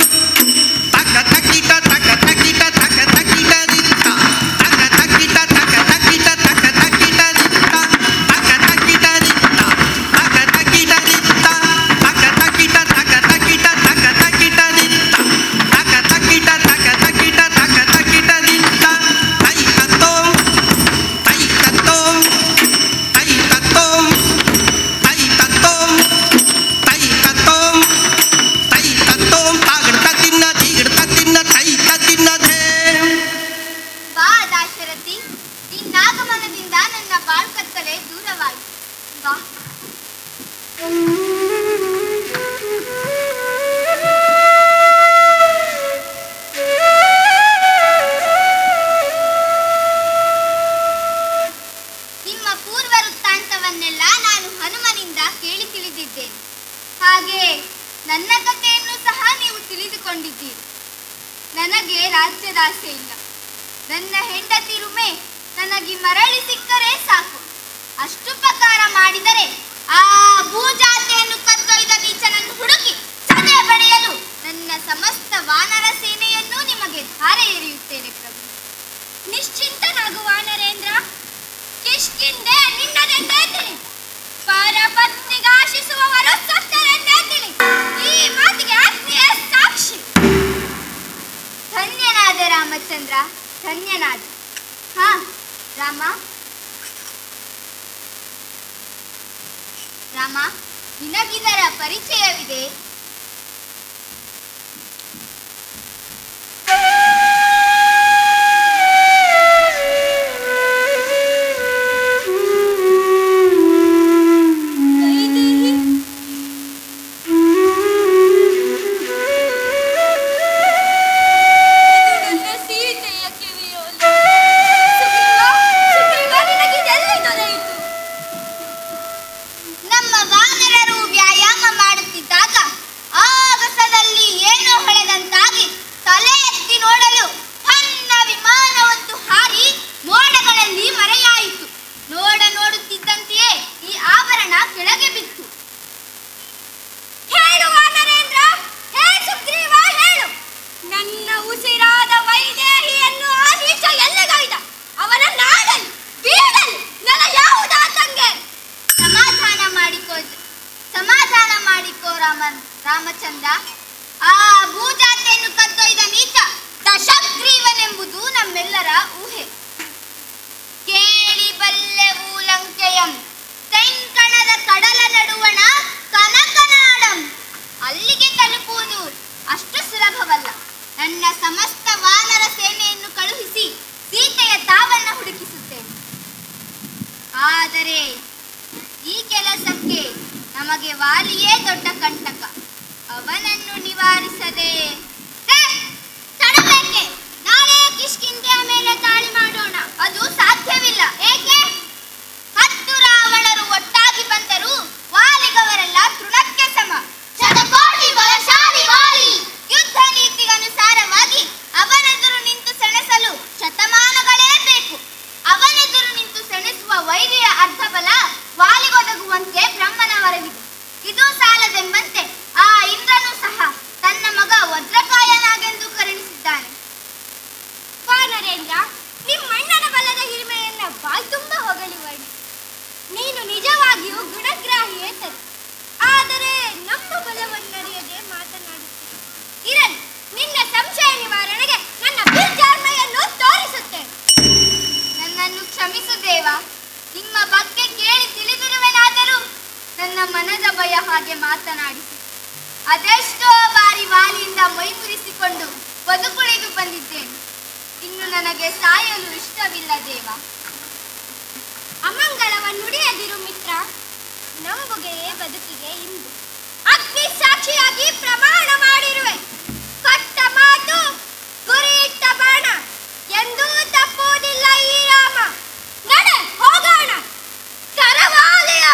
ತಕ ತಕಿಟ ತಕ ತಕಿಟ ತಕ ತಕಿಟ ದಿತ್ತ ತಕ ತಕಿಟ ತಕ ತಕಿಟ ತಕ ತಕಿಟ ದಿತ್ತ ತಕ ತಕಿಟ ದಿತ್ತ ತಕ ತಕಿಟ ದಿತ್ತ ತಕ ತಕಿಟ ತಕ ತಕಿಟ ತಕ ತಕಿಟ ದಿತ್ತ ತಕ ತಕಿಟ ತಕ ತಕಿಟ ತಕ ತಕಿಟ ದಿತ್ತ ತೈ ತತ್ತೋಂ ತೈ ತತ್ತೋಂ ತೈ ತತ್ತೋಂ ತೈ ತತ್ತೋಂ ತೈ ತತ್ತೋಂ ತೈ ತತ್ತೋಂ ತಾಗಡ್ತ ತಿನ್ನ ತೈ ತಿನ್ನದೆ. ಬಾ ದಾಶರಥಿ, ನಿನ್ನಾಗಮನದಿಂದ ನನ್ನ ಬಾಳ್ಕತ್ತಲೆ ದೂರವಾಯಿತು. ಬಾ. ನಿಮ್ಮ ಪೂರ್ವ ವೃತ್ತಾಂತವನ್ನೆಲ್ಲ ನಾನು ಹನುಮನಿಂದ ಕೇಳಿ ತಿಳಿದಿದ್ದೇನೆ. ಹಾಗೆ ನನ್ನ ಕಥೆಯನ್ನು ಸಹ ನೀವು ತಿಳಿದುಕೊಂಡಿದ್ದೀರಿ. ನನಗೆ ರಾಜ್ಯದಾಸೆ ಇಲ್ಲ. ನನ್ನ ಹೆಂಡತಿ ರುಮೆ ನನಗೆ ಮರಳಿ ಸಿಕ್ಕರೆ ಸಾಕು. ಅಷ್ಟುಪಕಾರ ಮಾಡಿದರೆ ಆ ಭೂಜಾತೆಯನ್ನು ಕದ್ದೊಯ್ದ ನೀಚನನ್ನು ಹುಡುಕಿ ಸದೆ ಬಡಿಯಲು ನನ್ನ ಸಮಸ್ತ ವಾನರ ಸೇನೆಯನ್ನು ನಿಮಗೆ ಧಾರೆ ಎರೆಯುತ್ತೇನೆ ಪ್ರಭು. ನಿಶ್ಚಿಂತನಾಗು ವಾನರೇಂದ್ರ. ಕಿಷ್ಕಿಂಧೆ ನಿನ್ನದೆಂದೇ ತಿಳಿ. ಪರಪತ್ನಿಗಾಶಿಸುವವರು ಸತ್ತರೆಂದೇ ತಿಳಿ. ಈ ಮಾತಿಗೆ ಅಗ್ನಿಯೇ ಸಾಕ್ಷಿ. ಧನ್ಯನಾದ ರಾಮಚಂದ್ರ, ಧನ್ಯನಾದ. ಹಾ ರಾಮ, ರಾಮ, ನಿನಗಿದರ ಪರಿಚಯವಿದೆ? ನಮ್ಮ ವಾನರರು ವ್ಯಾಯಾಮ ಮಾಡುತ್ತಿದ್ದಾಗ ಆಗಸದಲ್ಲಿ ಏನೋ ಹೊಳೆದಂತಾಗಿ ತಲೆ ಎತ್ತಿ ನೋಡಲು ಸಣ್ಣ ವಿಮಾನವೊಂದು ಹಾರಿ ಮೋಡಗಳಲ್ಲಿ ಮರೆಯಾಯಿತು. ನೋಡುತ್ತಿದ್ದಂತೆಯೇ ಈ ಆಭರಣ ಕೆಳಗೆ ಬಿತ್ತು. ಹೇಳು ವಾನರೇಂದ್ರ, ಹೇ ಸುಗ್ರೀವ, ಹೇಳು. ನನ್ನ ಉಸಿರಾದ ವೈದೇಹಿಯನ್ನು ಆದೀಶ ಎಲ್ಲಿಗೈದ? ಅವನ ನಾಡಲ್ಲಿ ಬೀಡಲ್ಲಿ ನನ್ನ ಯಾವುದಾತಂಗೆ? ಸಮಾಧಾನ ಮಾಡಿಕೋ ರಾಮಚಂದ್ರ. ಆ ಭೂಜಾತೆಯನ್ನು ಕದ್ದೊಯ್ದ ನೀಚ ದಶಗ್ರೀವನೆಂಬುದು ನಮ್ಮೆಲ್ಲರ ಊಹೆ. ಕೇಳಿ ಬಲ್ಲೆವು ಲಂಕೆಯಂ ತೆಂಕಣದ ಕಡಲ ನಡುವಣ ಕನಕನಾಡಂ. ಅಲ್ಲಿಗೆ ತಲುಪುವುದು ಅಷ್ಟು ಸುಲಭವಲ್ಲ. ನನ್ನ ಸಮಸ್ತ ವಾನರ ಸೇನೆಯನ್ನು ಕಳುಹಿಸಿ ಸೀತೆಯ ತಾವನ್ನ ಹುಡುಕಿಸುತ್ತೇನೆ. ಆದರೆ ಈ ಕೆಲಸಕ್ಕೆ ನಮಗೆ ವಾಲಿಯೇ ದೊಡ್ಡ ಕಂಟಕ. ಅವನನ್ನು ನಿವಾರಿಸದೆ ತಡಬೇಕೆ? ನಾಳೆ ಕಿಷ್ಕಿಂಧೆಯ ಮೇಲೆ ದಾಳಿ ಮಾಡೋಣ. ಅದು ಸಾಧ್ಯವಿಲ್ಲ. ಏಕೆ? 10 ರಾವಣರು ಒಟ್ಟಾಗಿ ಬಂದರೂ ವಾಲಿಗವರೆಲ್ಲ ತೃಣಕ್ಕೆ ಸಮ. ಶತಕೋಟಿ ಬಲಶಾಲಿ ವಾಲಿ. ಯುದ್ಧ ನೀತಿಗನುಸಾರವಾಗಿ ಅವನೆದುರು ನಿಂತು ಸೆಣಸಲು ಶತಮಾನಗಳೇ ಬೇಕು. ಅವನೆದುರು ನಿಂತು ಸೆಣಸುವ ವೈರಿಯ ಅರ್ಧಬಲ ವಾಲಿಗೊದಗುವಂತೆ ಬ್ರಹ್ಮನ ವರವಿದೆ. ಇದು ಸಾಲದೆಂಬಂತೆ ಆ ಇಂದ್ರನು ಸಹ ತನ್ನ ಮಗ ವಜ್ರಕಾಯನಾಗೆಂದು ಕರುಣಿಸಿದ್ದಾನೆ. ನರೇಂದ್ರ, ನಿಮ್ಮಣ್ಣನ ಬಲದ ಹಿರಿಮೆಯನ್ನ ಬಾಯಿ ತುಂಬ ಹೊಗಳಿ ವರ್ಣಿಸಿ. ನೀನು ನಿಜವಾಗಿಯೂ ಗುಣಗ್ರಾಹಿಯೇ ಸರಿ. ಆದರೆ ನಮ್ಮ ಬಲವನ್ನರಿಯದೆ ಮಾತನಾಡುತ್ತೀನಿ. ಇರಲಿ, ನಿನ್ನ ಸಂಶಯ ನಿವಾರಣೆಗೆ ನನ್ನ ಬೀಜಾರ್ಮೆಯನ್ನು ತೋರಿಸುತ್ತೇನೆ. ನನ್ನನ್ನು ಕ್ಷಮಿಸು ದೇವ. ನಿಮ್ಮ ಬಗ್ಗೆ ಕೇಳಿ ತಿಳಿದಿರುವೆನಾದರೂ ನನ್ನ ಮನದ ಭಯ ಹಾಗೆ ಮಾತನಾಡಿಸಿ. ಅದೆಷ್ಟೋ ಬಾರಿ ವಾಲಿಯಿಂದ ಮೈಮುರಿಸಿಕೊಂಡು ಬದುಕುಳಿದು ಬಂದಿದ್ದೇನೆ. ಇನ್ನು ನನಗೆ ಸಾಯಲು ಇಷ್ಟವಿಲ್ಲ ದೇವ. ಅಮಂಗಳವನ್ನು ನುಡಿಯದಿರು ಮಿತ್ರ. ನಂಬುಗೆಯೇ ಬದುಕಿಗೆ ಇಂದು. ಅಗ್ನಿ ಸಾಕ್ಷಿಯಾಗಿ ಪ್ರಮಾಣ ಮಾಡಿರುವೆ. ಕೊಟ್ಟ ಮಾತು, ಗುರಿ ಇಟ್ಟ ಬಾಣ ಎಂದೂ ತಪ್ಪುವುದಿಲ್ಲ ಈ ರಾಮ. ನಡೆ ಹೋಗೋಣ. ಕರವಾಲಯ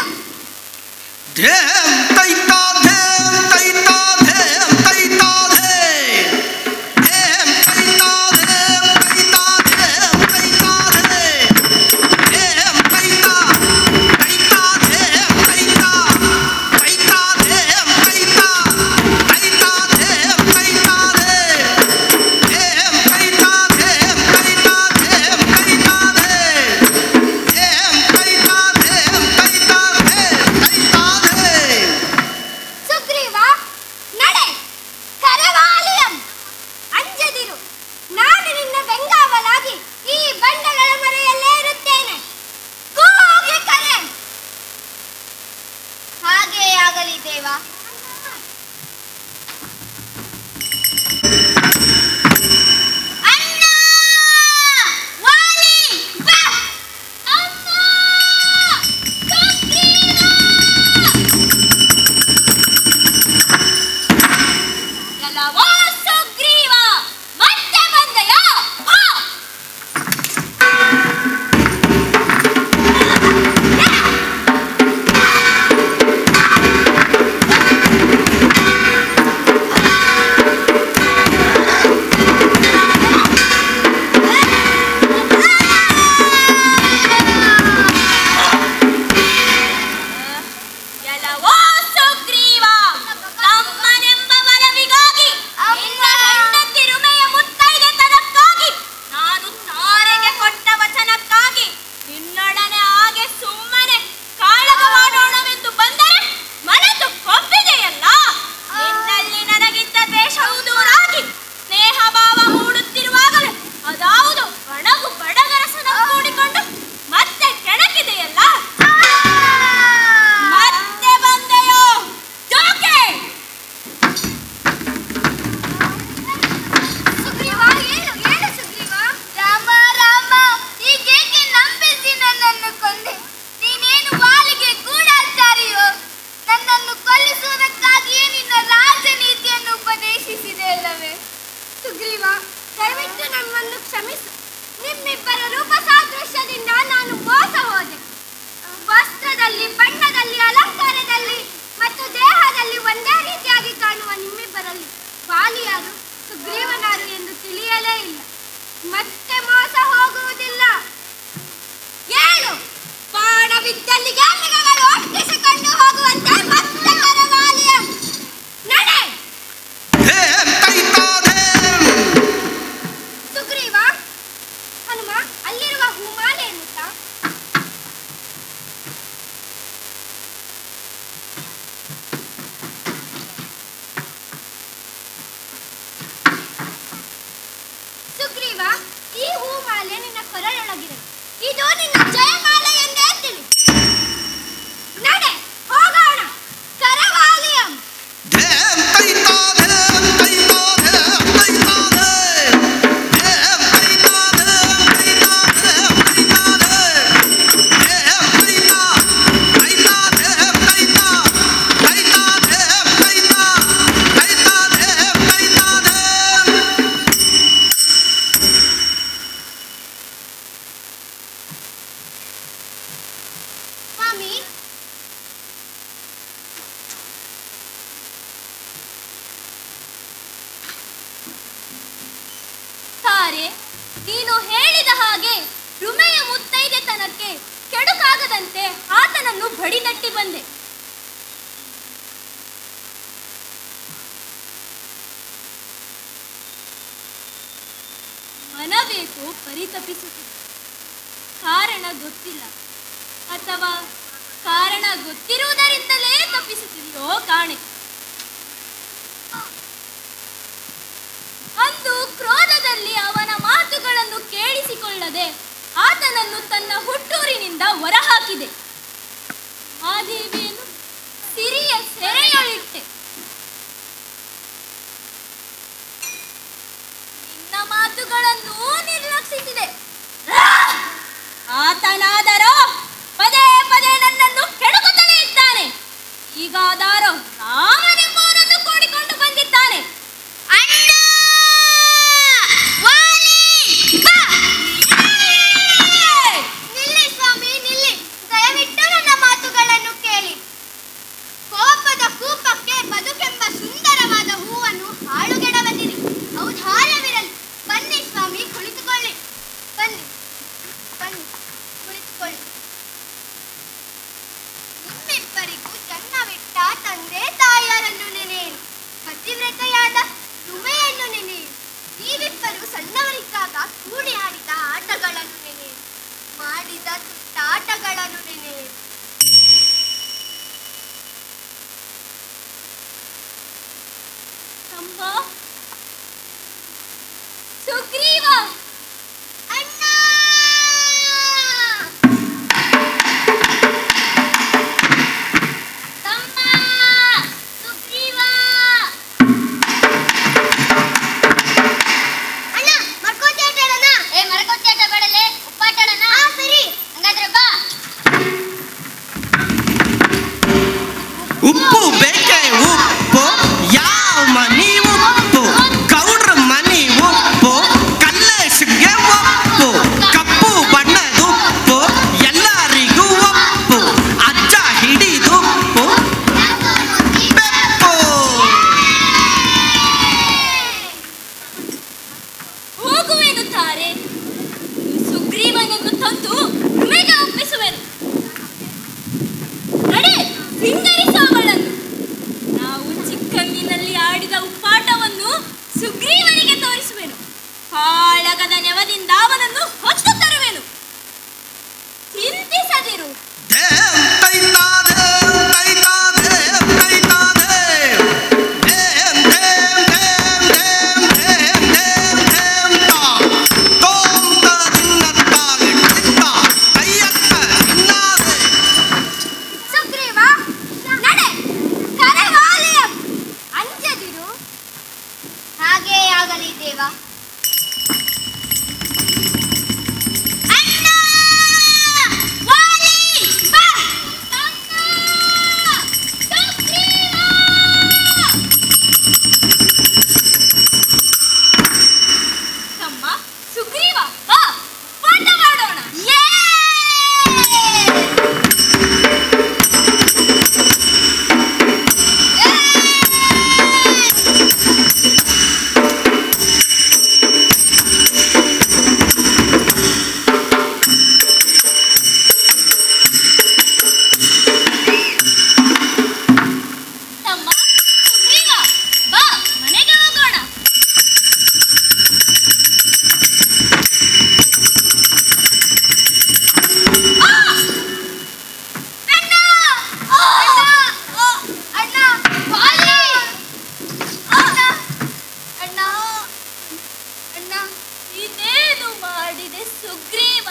ಸ್ವಾಮಿ. ತಾರೆ, ನೀನು ಹೇಳಿದ ಹಾಗೆ ರುಮೆಯ ಮುತ್ತೈದೆತನಕ್ಕೆ ಕೆಡುಕಾಗದಂತೆ ಆತನನ್ನು ಬಡಿದಟ್ಟಿ ಬಂದೆ. ಮನಬೇಕು ಪರಿತಪಿಸುತ್ತಿದೆ. ಕಾರಣ ಗೊತ್ತಿಲ್ಲ, ಅಥವಾ ಕಾರಣ ಗೊತ್ತಿರುವುದರಿಂದಲೇ ತಪ್ಪಿಸುತ್ತಿದೆಯೋ ಕಾಣೆ. ಅಂದು ಕ್ರೋಧದಲ್ಲಿ ಅವನ ಮಾತುಗಳನ್ನು ಕೇಳಿಸಿಕೊಳ್ಳದೆ ಆತನನ್ನು ತನ್ನ ಹುಟ್ಟೂರಿನಿಂದ ಹೊರಹಾಕಿದೆ. ಮಾದೇವಿಯನ್ನು ಸಿರಿಯ ಸೆರೆಯೊಳಿಟ್ಟೆ. ನಿನ್ನ ಮಾತುಗಳನ್ನು ನಿರ್ಲಕ್ಷಿಸಿದೆ. ಆತನಾದರೋ ಪದೇ ಪದೇ ನನ್ನನ್ನು ಕೆಡುಕುತ್ತಲೇ ಇದ್ದಾನೆ. ಈಗಾದಾರೋ ರಾಮನೆಂಬುವನನ್ನು ಕೂಡಿಕೊಂಡು ಬಂದಿದ್ದಾನೆ. ಅಣ್ಣ, ವಾಲಿ, ಬಾ. ನಿಲ್ಲಿ ಸ್ವಾಮಿ, ನಿಲ್ಲಿ. ದಯವಿಟ್ಟು ನನ್ನ ಮಾತುಗಳನ್ನು ಕೇಳಿ. ಕೋಪದ ಕೂಪಕ್ಕೆ ಬದುಕೆಂಬ ಸುಂದರವಾದ ಹೂವನ್ನು ಹಾಳುಗೆಡವದಿರಿ. ಔದಾರ್ಯವಿರಲಿ. ಬನ್ನಿ ಸ್ವಾಮಿ, ಕುಳಿತುಕೊಳ್ಳಿ. ಬನ್ನಿ ಬನ್ನಿ, ಕುಳಿತುಕೊಳ್ಳಿ. ನಿಮ್ಮಿಬ್ಬರಿಗೂ ಜನ್ಮವಿಟ್ಟ ತಂದೆ ತಾಯಿಯರನ್ನು ನೆನೆಯಿರಿ. ಪತಿವ್ರತೆಯಾದ ರುಮೆಯನ್ನು ನೆನೆಯಿರಿ. ನೀವಿಬ್ಬರು ಸಣ್ಣವರಿದ್ದಾಗ ಕೂಡಿ ಆಡಿದ ಆಟಗಳನ್ನು ನೆನೆಯಿರಿ. ಮಾಡಿದ ತುಂಟಾಟಗಳನ್ನು ನೆನೆಯಿರಿ. ತಮ್ಮ ಸುಗ್ರೀವ, ಅಣ್ಣ, ತಮ್ಮ ಸುಗ್ರೀವ. ಅಣ್ಣ, ಮರ್ಕೋತಿ ಆಟ ಆಡೋಣ? ಮರ್ಕೋತಿ ಆಟ ಬೇಡಲೇ, ಉಪ್ಪಾಟ ಆಡೋಣ. ಸರಿ, ಹಂಗಾದ್ರೆ ಬಾ. ಉಪ್ಪು ಬೇಕೆ ಉಪ್ಪು, ಯಾವ ಮನಿ ಉಪ್ಪು, ಗೌಡ್ರ ಮನಿ ಉಪ್ಪು, ಕಲ್ಲೇಶಿಗೆ ಉಪ್ಪು, ಕಪ್ಪು ಬಣ್ಣದ ಉಪ್ಪು, ಎಲ್ಲರಿಗೂ ಉಪ್ಪು, ಅಜ್ಜ ಹಿಡಿದು ಉಪ್ಪು ಬೆಪ್ಪು. ಹೋಗುವೆನು ತಾರೆ. ಸುಗ್ರೀವನನ್ನು ತಂದು ರುಮೆಗೆ ಒಪ್ಪಿಸುವೆನು. ನಡೆ, ಸಿಂಗರಿಸುವವಳನ್ನು. ನಾವು ಚಿಕ್ಕಂದಿನಲ್ಲಿ ಆಡಿದ ಉಪ್ಪಾಟವನ್ನು ಸುಗ್ರೀವನಿಗೆ ತೋರಿಸುವೆನು. ಕಾಳಗದ ನೆವದಿಂದ ಅವನನ್ನು ಹೊತ್ತು ತರುವೆನು. ಚಿಂತಿಸದಿರು. ಸುಗ್ರೀವ, ನಡೆ, ಕರೆವಾಲಿಯ. ಅಂಜದಿರು. ಹಾಗೇ ಆಗಲಿ ದೇವ. ಅಣ್ಣ, ವಾಲಿ, ಬಾ. ತಮ್ಮ, ಸುಗ್ರೀವ. ತಮ್ಮ ಸುಗ್ರೀವ, ಬಾ, ಪಾಠ ಮಾಡೋಣ. ತಮ್ಮ ಸುಗ್ರೀವ, ಬಾ, ಮನೆಗೆ ಹೋಗೋಣ. ಅಣ್ಣ, ಅಣ್ಣ, ವಾಲಿ. ಅಣ್ಣ, ಅಣ್ಣ, ಅಣ್ಣ, ಇದೇನು ಮಾಡಿದೆ ಸುಗ್ರೀವ?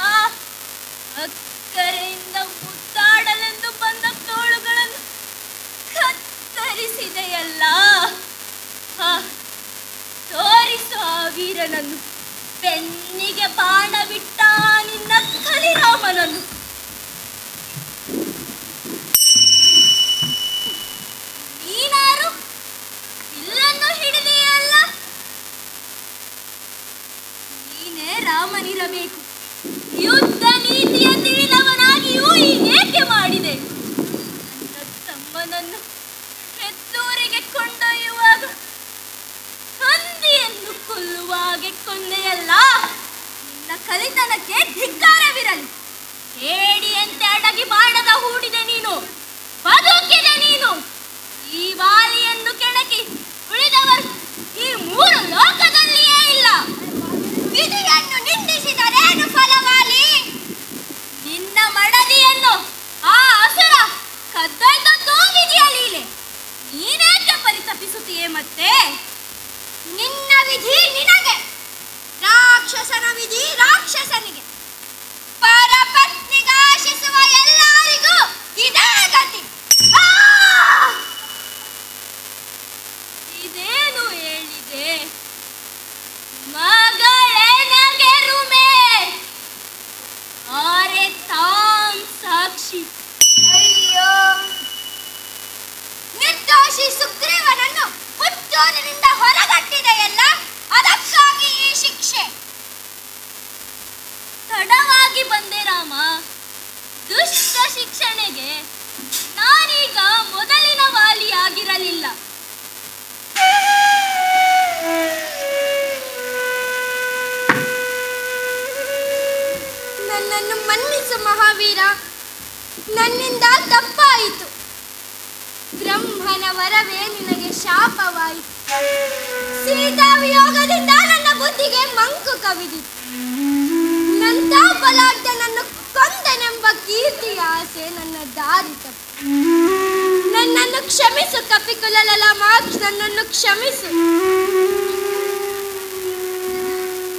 ಅಕ್ಕರೆಯಿಂದ ಮುದ್ದಾಡಲೆಂದು ಬಂದ ತೋಳುಗಳನ್ನು ಕತ್ತರಿಸಿದೆಯಲ್ಲ. ತೋರಿಸು ಆ ವೀರನನ್ನು. ಬೆನ್ನಿಗೆ ಬಾಣ ಬಿಟ್ಟ ನಿನ್ನ ಕಲಿರಾಮನನ್ನು. ನೀನಾರು ಇಲ್ಲನ್ನು ಹಿಡಿದೆಯಲ್ಲ. ನೀನೇ ರಾಮನಿರಬೇಕು. ಯುದ್ಧ ನೀತಿಯ ತಿಳಿದವನಾಗಿಯೂ ಹೀಗೇಕೆ ಮಾಡಿದೆ? ಆಗಿರಲಿಲ್ಲ. ನನ್ನನ್ನು ಮನ್ನಿಸು ಮಹಾವೀರ, ನನ್ನಿಂದ ತಪ್ಪಾಯಿತು. ಬ್ರಹ್ಮನ ವರವೇ ನಿನಗೆ ಶಾಪವಾಯಿತು. ಸೀತಾ ವಿಯೋಗದಿಂದ ನನ್ನ ಬುದ್ಧಿಗೆ ಮಂಕು ಕವಿದಿತು. ನಂತ ಬಲಾಢ್ಯನನ್ನು ಕೊಂದನೆಂಬ ಕೀರ್ತಿಯ ಆಸೆ ನನ್ನ ದಾರಿ ತಪ್ಪು. ನನ್ನನ್ನು ಕ್ಷಮಿಸು ಕಪಿಕುಲಲಲಾಮಾಕ್ಷ, ನನ್ನನ್ನು ಕ್ಷಮಿಸು.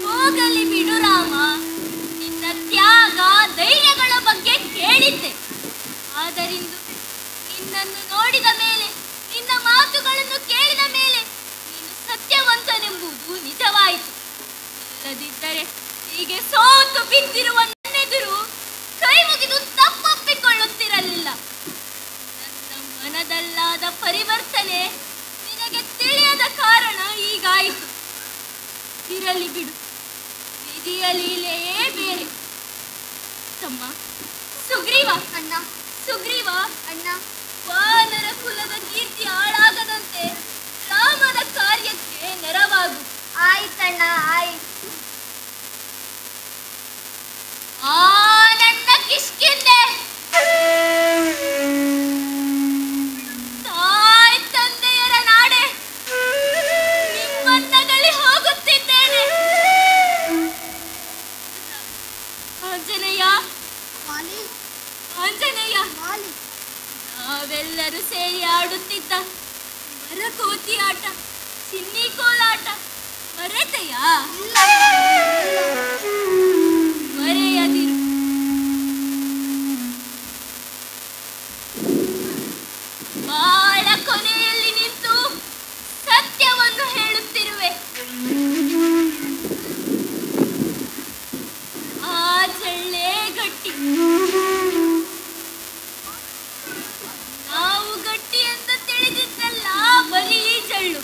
ಹೋಗಲಿ ಬಿಡು ರಾಮ, ನಿನ್ನ ತ್ಯಾಗ ಧೈರ್ಯಗಳ ಬಗ್ಗೆ ಕೇಳಿದ್ದೆ. ಆದರಿಂದು ನಿನ್ನನ್ನು ನೋಡಿದ ಮೇಲೆ, ನಿನ್ನ ಮಾತುಗಳನ್ನು ಕೇಳಿದ ಮೇಲೆ ನೀನು ಸತ್ಯವಂತನೆಂಬುದು ನಿಜವಾಯಿತು. ಇಲ್ಲದಿದ್ದರೆ ಹೀಗೆ ಸೋತು ಬಿದ್ದಿರುವ ನನ್ನೆದುರು ಕೈ ಮುಗಿದು ತಪ್ಪೊಪ್ಪಿಕೊಳ್ಳುತ್ತಿರಲಿಲ್ಲ. ನನ್ನ ಮನದಲ್ಲಾದ ಪರಿವರ್ತನೆ ನಿನಗೆ ತಿಳಿಯದ ಕಾರಣ ಹೀಗಾಯಿತು. ಇರಲಿ ಬಿಡು, ವಿಧಿಯ ಲೀಲೆಯೇ ಬೇರೆ. ತಮ್ಮ ಸುಗ್ರೀವ ಅಣ್ಣ, ಸುಗ್ರೀವ ಅಣ್ಣ, ವಾನರ ಕುಲದ ಕೀರ್ತಿ ಹಾಳಾಗದಂತೆ ರಾಮನ ಕಾರ್ಯಕ್ಕೆ ನೆರವಾಗು. ಆಯ್ತಣ್ಣ, ಆಯ್ತು. ನನ್ನ ಕಿಷ್ಕಿಂದೆ, ತಾಯಿ ತಂದೆಯರ ನಾಡೆ, ನಿಮ್ಮನ್ನಗಲಿ ಹೋಗುತ್ತಿದ್ದೇನೆ. ಆಂಜನೇಯ, ಆಂಜನೇಯ, ನಾವೆಲ್ಲರೂ ಸೇರಿ ಆಡುತ್ತಿದ್ದ ಮರಕೋತಿ ಆಟ, ಚಿನ್ನಿ ಕೋಲಾಟ ಮರೆತೆಯ? ಮರೆಯದಿರು. ಬಾಳ ಕೊನೆಯಲ್ಲಿ ನಿಂತು ಸತ್ಯವನ್ನು ಹೇಳುತ್ತಿರುವೆ. ಆ ಜಳ್ಳೆ ಗಟ್ಟಿ, ನಾವು ಗಟ್ಟಿ ಅಂತ ತಿಳಿದಿದ್ದಲ್ಲ, ಬರೀ ಜಳ್ಳು,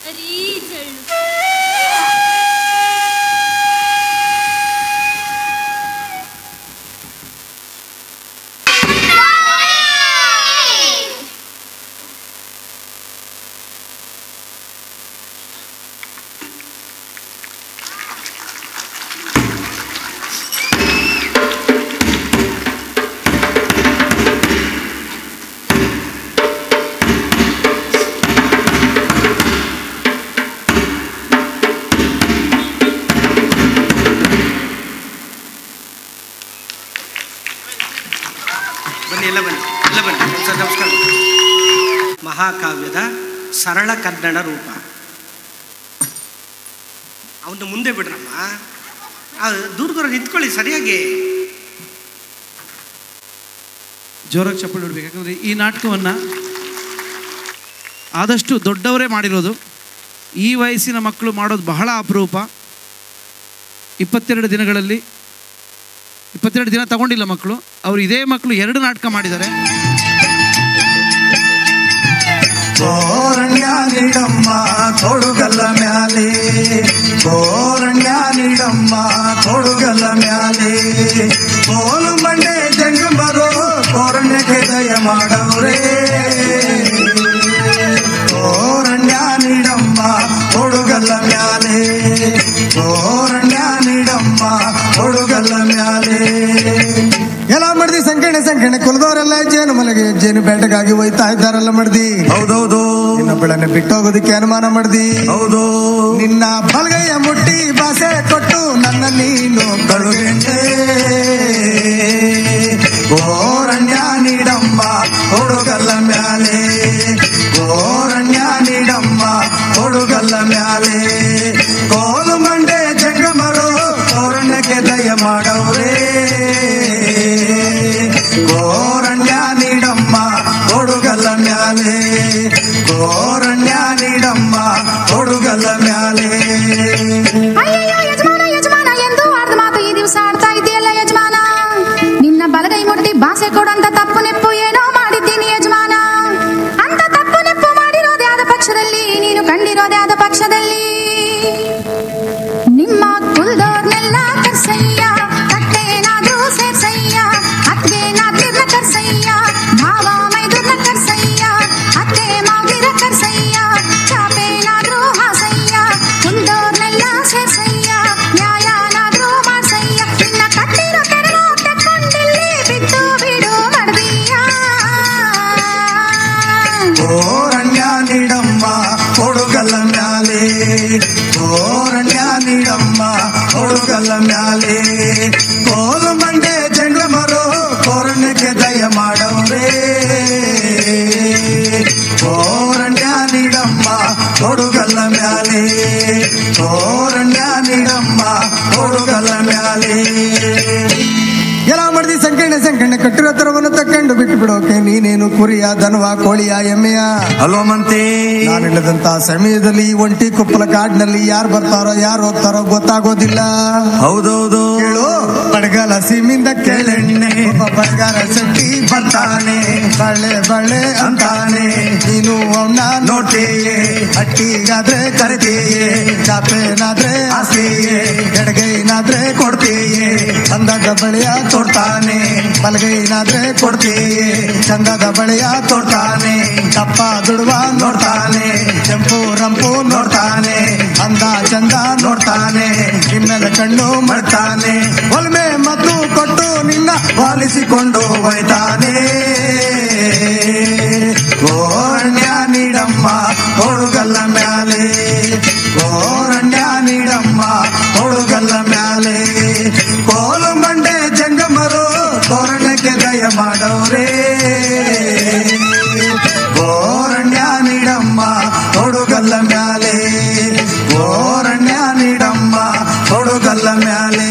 ಬರೀ ಜಳ್ಳು. ಮಹಾಕಾವ್ಯದ ಸರಳ ಕನ್ನಡ ರೂಪ. ಅವನು ಮುಂದೆ ಬಿಡ್ರಮ್ಮ, ದೂರ ದೂರ ನಿಂತ್ಕೊಳ್ಳಿ ಸರಿಯಾಗಿ. ಜೋರಾಗಿ ಚಪ್ಪಲಿ ಹೊಡ್ಬೇಕು. ಯಾಕಂದರೆ ಈ ನಾಟಕವನ್ನು ಆದಷ್ಟು ದೊಡ್ಡವರೇ ಮಾಡಿರೋದು. ಈ ವಯಸ್ಸಿನ ಮಕ್ಕಳು ಮಾಡೋದು ಬಹಳ ಅಪರೂಪ. 22 ದಿನಗಳಲ್ಲಿ 22 ದಿನ ತಗೊಂಡಿಲ್ಲ ಮಕ್ಕಳು. ಅವರು ಇದೇ ಮಕ್ಕಳು 2 ನಾಟಕ ಮಾಡಿದ್ದಾರೆ. ಕೋರಣ್ಯ ನೀಡಮ್ಮ ತೊಡುಗಲ್ಲ ಮ್ಯಾಲೆ, ಕೋರಣ್ಯ ನೀಡಮ್ಮ ತೊಡುಗಲ್ಲ ಮ್ಯಾಲೆ, ಕೋಲು ಮಂಡೆ ಜಂಗಮರು ಕೋರಣ್ಯಕ್ಕೆ ದಯ ಮಾಡವ್ರೆ. ಕೋರಣ್ಯ ನೀಡಮ್ಮ ತೊಡುಗಲ್ಲ ಮ್ಯಾಲೆ, ಕೋರಣ್ಯ ನೀಡಮ್ಮ ತೊಡುಗಲ್ಲ ಮ್ಯಾಲೆ. ಎಲ್ಲ ಮಾಡ್ದಿ ಸಂಕಣೆ ಕುಲದವರೆಲ್ಲ ಜೇನು ಮಲೆಗೆ ಜೇನು ಬೇಟೆಗಾಗಿ ಹೋಯ್ತಾ ಇದ್ದಾರಲ್ಲ ಮಾಡ್ದಿ. ಹೌದೌದು. ನಿನ್ನ ಬೆಳನೆ ಬಿಟ್ಟೋಗೋದಕ್ಕೆ ಅನುಮಾನ ಮಾಡ್ದಿ. ಹೌದು. ನಿನ್ನ ಬಲಗೈಯ ಮುಟ್ಟಿ ಭಾಷೆ ಕೊಟ್ಟು ನನ್ನ ನೀನು ಕಳುಗೆಂಡೆ. ಕೋರಣ್ಯ ನೀಡಮ್ಮ ಕೊಡುಗಲ್ಲ ಮ್ಯಾಲೆ, ಕೋರಣ್ಯ ನೀಡಮ್ಮ ಕೊಡುಗಲ್ಲ ಮ್ಯಾಲೆ, ಕೋಲು ಮಂಡೆ ಜಂಗಮರು ಕೋರಣ್ಯಕ್ಕೆ ದಯ ಮಾಡವ್ರೆ. ಕೋರಣ್ಯ ನೀಡಮ್ಮ ಕೊಡುಗಲ್ಲ ಮ್ಯಾಲೆ, ಕೋರಣ್ಯ ನೀಡಮ್ಮ ಕೊಡುಗಲ್ಲ ಮ್ಯಾಲೆ. ಅಯ್ಯಯ್ಯೋ ಯಜಮಾನ ಯಜಮಾನ ಎಂದು ಆಡ್ದ ಮಾತು ಈ ದಿವಸ ಆಡ್ತಾ ಇದೆಯಲ್ಲ ಯಜಮಾನ. ನಿಮ್ಮ ಬಿಟ್ಟು ಬಿಡೋಕೆ ನೀನೇನು ಕುರಿಯ ದನವ ಕೋಳಿಯ ಎಮ್ಮೆಯ? ಹಲೋ ಮಂತೆ, ನಾನಿಲ್ಲದಂತ ಸಮಯದಲ್ಲಿ ಒಂಟಿ ಕುಪ್ಪಲ ಕಾಡಿನಲ್ಲಿ ಯಾರು ಬರ್ತಾರೋ ಯಾರು ಹೋಗ್ತಾರೋ ಗೊತ್ತಾಗೋದಿಲ್ಲ. ಹೌದೌದು ಕೇಳು, ಬಡಗಲ ಸೀಮಿಂದ ಕೇಳೆಣ್ಣೆ ಬಡಗಾರ ಶೆಟ್ಟಿ ಬರ್ತಾನೆ, ಬಳ್ಳೆ ಬಳ್ಳೆ ಅಂತಾನೆ. ನೀನು ಅವನ್ನ ನೋಡ್ತೀಯೇ, ಹಟ್ಟಿಗಾದ್ರೆ ಕರಿತೀಯೇ, ಚಾಪೇನಾದ್ರೆ ಆಸೆಯೇ, ಎಡಗೈನಾದ್ರೆ ಕೊಡ್ತೀಯೇ, ಚಂದದ ಬಳೆಯ ತೋಡ್ತಾನೆ, ಬಲಗೈನಾದ್ರೆ ಕೊಡ್ತೀಯೇ, ಚಂದದ ಬಳೆಯ ತೋಡ್ತಾನೆ. ದಪ್ಪ ದುಡುವ ನೋಡ್ತಾನೆ, ಕೆಂಪು ರಂಪು ನೋಡ್ತಾನೆ, ಅಂದ ಚಂದ ನೋಡ್ತಾನೆ, ನಿಮ್ಮೆಲ್ಲ ಕಣ್ಣು ಮಾಡ್ತಾನೆ. ಒಲ್ಮೆ ಮತ್ತು ಕೊಟ್ಟು ನಿನ್ನ ಪಾಲಿಸಿಕೊಂಡು ಹೋಯ್ತಾನೆ. ಗೋರಣ್ಯ ನೀಡಮ್ಮ ತೊಡುಗಲ್ಲ ಮ್ಯಾಲೆ, ಗೋರಣ್ಯ ನೀಡಮ್ಮ ತೊಡುಗಲ್ಲ ಮ್ಯಾಲೆ. ಕೋಲು ಮಂಡೆ ಜಂಗಮರು ಗೋರಣ್ಯಕ್ಕೆ ದಯ ಮಾಡೋರೇ. ಗೋರಣ್ಯ ನೀಡಮ್ಮ ತೊಡುಗಲ್ಲ ಮ್ಯಾಲೆ, ಗೋರಣ್ಯ ನೀಡಮ್ಮ ತೊಡುಗಲ್ಲ ಮ್ಯಾಲೆ.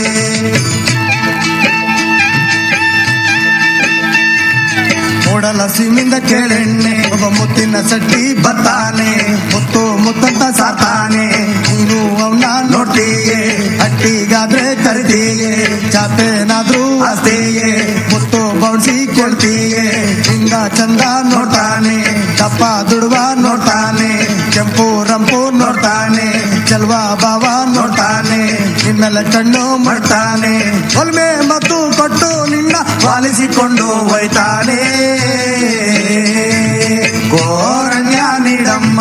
ಮೂಡಲ ಸೀಮಿಂದ ಕೇಳೆಣ್ಣೆ ಒಬ್ಬ ಮುತ್ತಿನ ಸಟ್ಟಿ ಬರ್ತಾನೆ, ಮುತ್ತು ಮುತ್ತಂತ ಸಾತಾನೆ. ನೀನು ಅವನ್ನ ನೋಡ್ತೀಯೇ, ಹಟ್ಟಿಗಾದ್ರೆ ಕರಿತೀಯೇ, ಚಾಪೇನಾದ್ರೂ ಆಸ್ತಿಯೇ, ಮುತ್ತು ಬೌನ್ಸಿ ಕೊಡ್ತೀಯೇ, ಹಿಂಗ ಚಂದ ನೋಡ್ತಾನೆ, ದಪ್ಪ ದುಡುವ ನೋಡ್ತಾನೆ, ಕೆಂಪು ರಂಪು ನೋಡ್ತಾನೆ, ಚಲ್ವಾ ಬಾವ ನೋಡ್ತಾನೆ, ನಿಮ್ಮೆಲ್ಲ ಕಣ್ಣು ಮಾಡ್ತಾನೆ. ಒಲ್ಮೆ ಮತ್ತು ಕೊಟ್ಟು ನಿನ್ನ ಪಾಲಿಸಿಕೊಂಡು ಹೋಯ್ತಾನೆ. ಗೋರಣ್ಯ ನೀಡಮ್ಮ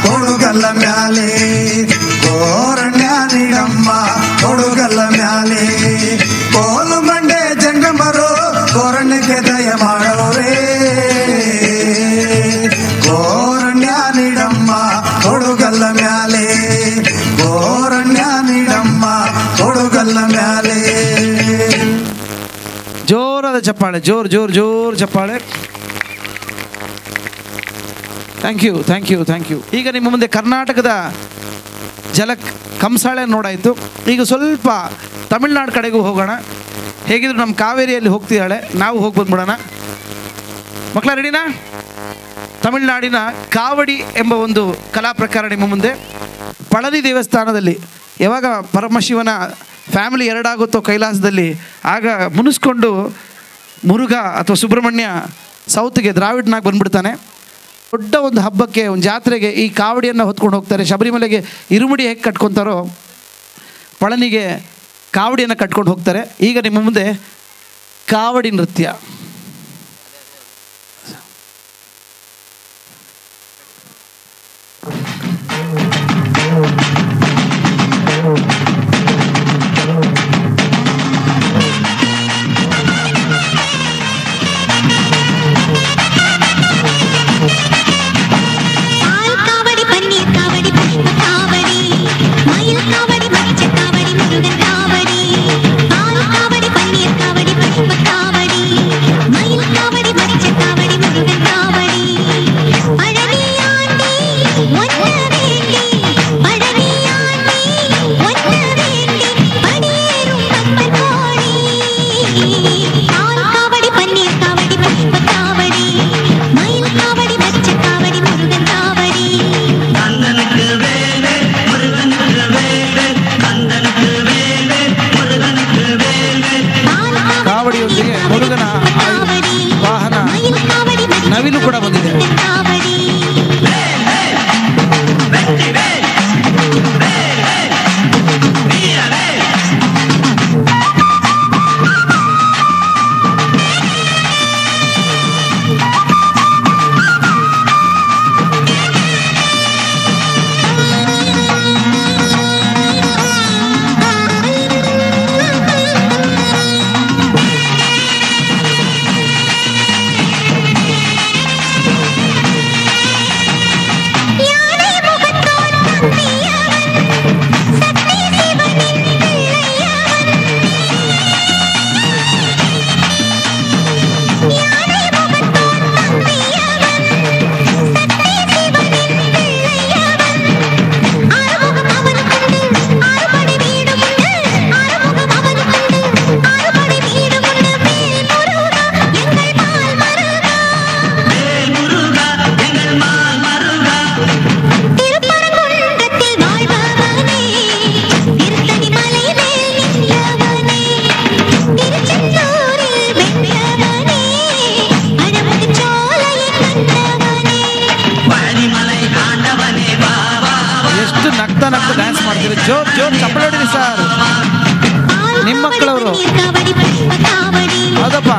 ತೊಡುಗಲ್ಲ ಮ್ಯಾಲೆ, ಗೋರಣ್ಯ ನೀಡಮ್ಮ ತೊಡುಗಲ್ಲ ಮ್ಯಾಲೆ. ಕೋಲು ಮಂಡೆ ಜಂಗಮರು ಗೋರಣ್ಯಕ್ಕೆ ದಯ ಮಾಡೋರೇ. ಗೋರಣ್ಯ ನೀಡಮ್ಮ ತೊಡುಗಲ್ಲ ಮ್ಯಾಲೆ, ಗೋರಣ್ಯ ನೀಡಮ್ಮ ತೊಡುಗಲ್ಲ ಮ್ಯಾಲೆ. ಜೋರಾದ ಚಪ್ಪಾಳೆ, ಜೋರ್ ಚಪ್ಪಾಳೆ. Thank you. ಈಗ ನಿಮ್ಮ ಮುಂದೆ ಕರ್ನಾಟಕದ ಜಲ ಕಂಸಾಳೆ ನೋಡಾಯಿತು. ಈಗ ಸ್ವಲ್ಪ ತಮಿಳ್ನಾಡು ಕಡೆಗೂ ಹೋಗೋಣ. ಹೇಗಿದ್ರು ನಮ್ಮ ಕಾವೇರಿಯಲ್ಲಿ ಹೋಗ್ತಿದ್ದಾಳೆ, ನಾವು ಹೋಗಿ ಬಂದ್ಬಿಡೋಣ. ಮಕ್ಕಳ ರೆಡಿನಾ? ತಮಿಳ್ನಾಡಿನ ಕಾವಡಿ ಎಂಬ ಒಂದು ಕಲಾ ಪ್ರಕಾರ ನಿಮ್ಮ ಮುಂದೆ. ಪಳನಿ ದೇವಸ್ಥಾನದಲ್ಲಿ ಯಾವಾಗ ಪರಮಶಿವನ ಫ್ಯಾಮಿಲಿ ಎರಡಾಗುತ್ತೋ ಕೈಲಾಸದಲ್ಲಿ, ಆಗ ಮುನಿಸ್ಕೊಂಡು ಮುರುಘ ಅಥವಾ ಸುಬ್ರಹ್ಮಣ್ಯ ಸೌತ್ಗೆ ದ್ರಾವಿಡ್ನಾಗ ಬಂದ್ಬಿಡ್ತಾನೆ. ದೊಡ್ಡ ಒಂದು ಹಬ್ಬಕ್ಕೆ, ಒಂದು ಜಾತ್ರೆಗೆ ಈ ಕಾವಡಿಯನ್ನು ಹೊತ್ಕೊಂಡು ಹೋಗ್ತಾರೆ. ಶಬರಿಮಲೆಗೆ ಇರುಮುಡಿ ಹೇಗೆ ಕಟ್ಕೊತಾರೋ ಪಳನಿಗೆ ಕಾವಡಿಯನ್ನು ಕಟ್ಕೊಂಡು ಹೋಗ್ತಾರೆ. ಈಗ ನಿಮ್ಮ ಮುಂದೆ ಕಾವಡಿ ನೃತ್ಯ. காவடி ಸರ್, ನಿಮ್ಮ ಮಕ್ಕಳವರು. ಹೌದಪ್ಪ.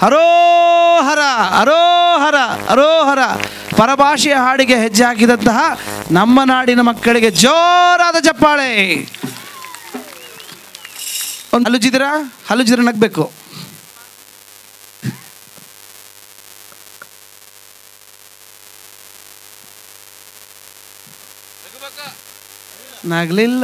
ಹರೋಹರ ಹರೋಹರ ಹರೋಹರ. ಪರಭಾಷೆಯ ಹಾಡಿಗೆ ಹೆಜ್ಜೆ ಹಾಕಿದಂತಹ ನಮ್ಮ ನಾಡಿನ ಮಕ್ಕಳಿಗೆ ಜೋರಾದ ಚಪ್ಪಾಳೆ. ಒಂದು ಹಲುಜಿದ್ರ ನಗ್ಬೇಕು. ನಗ್ಲಿಲ್ಲ.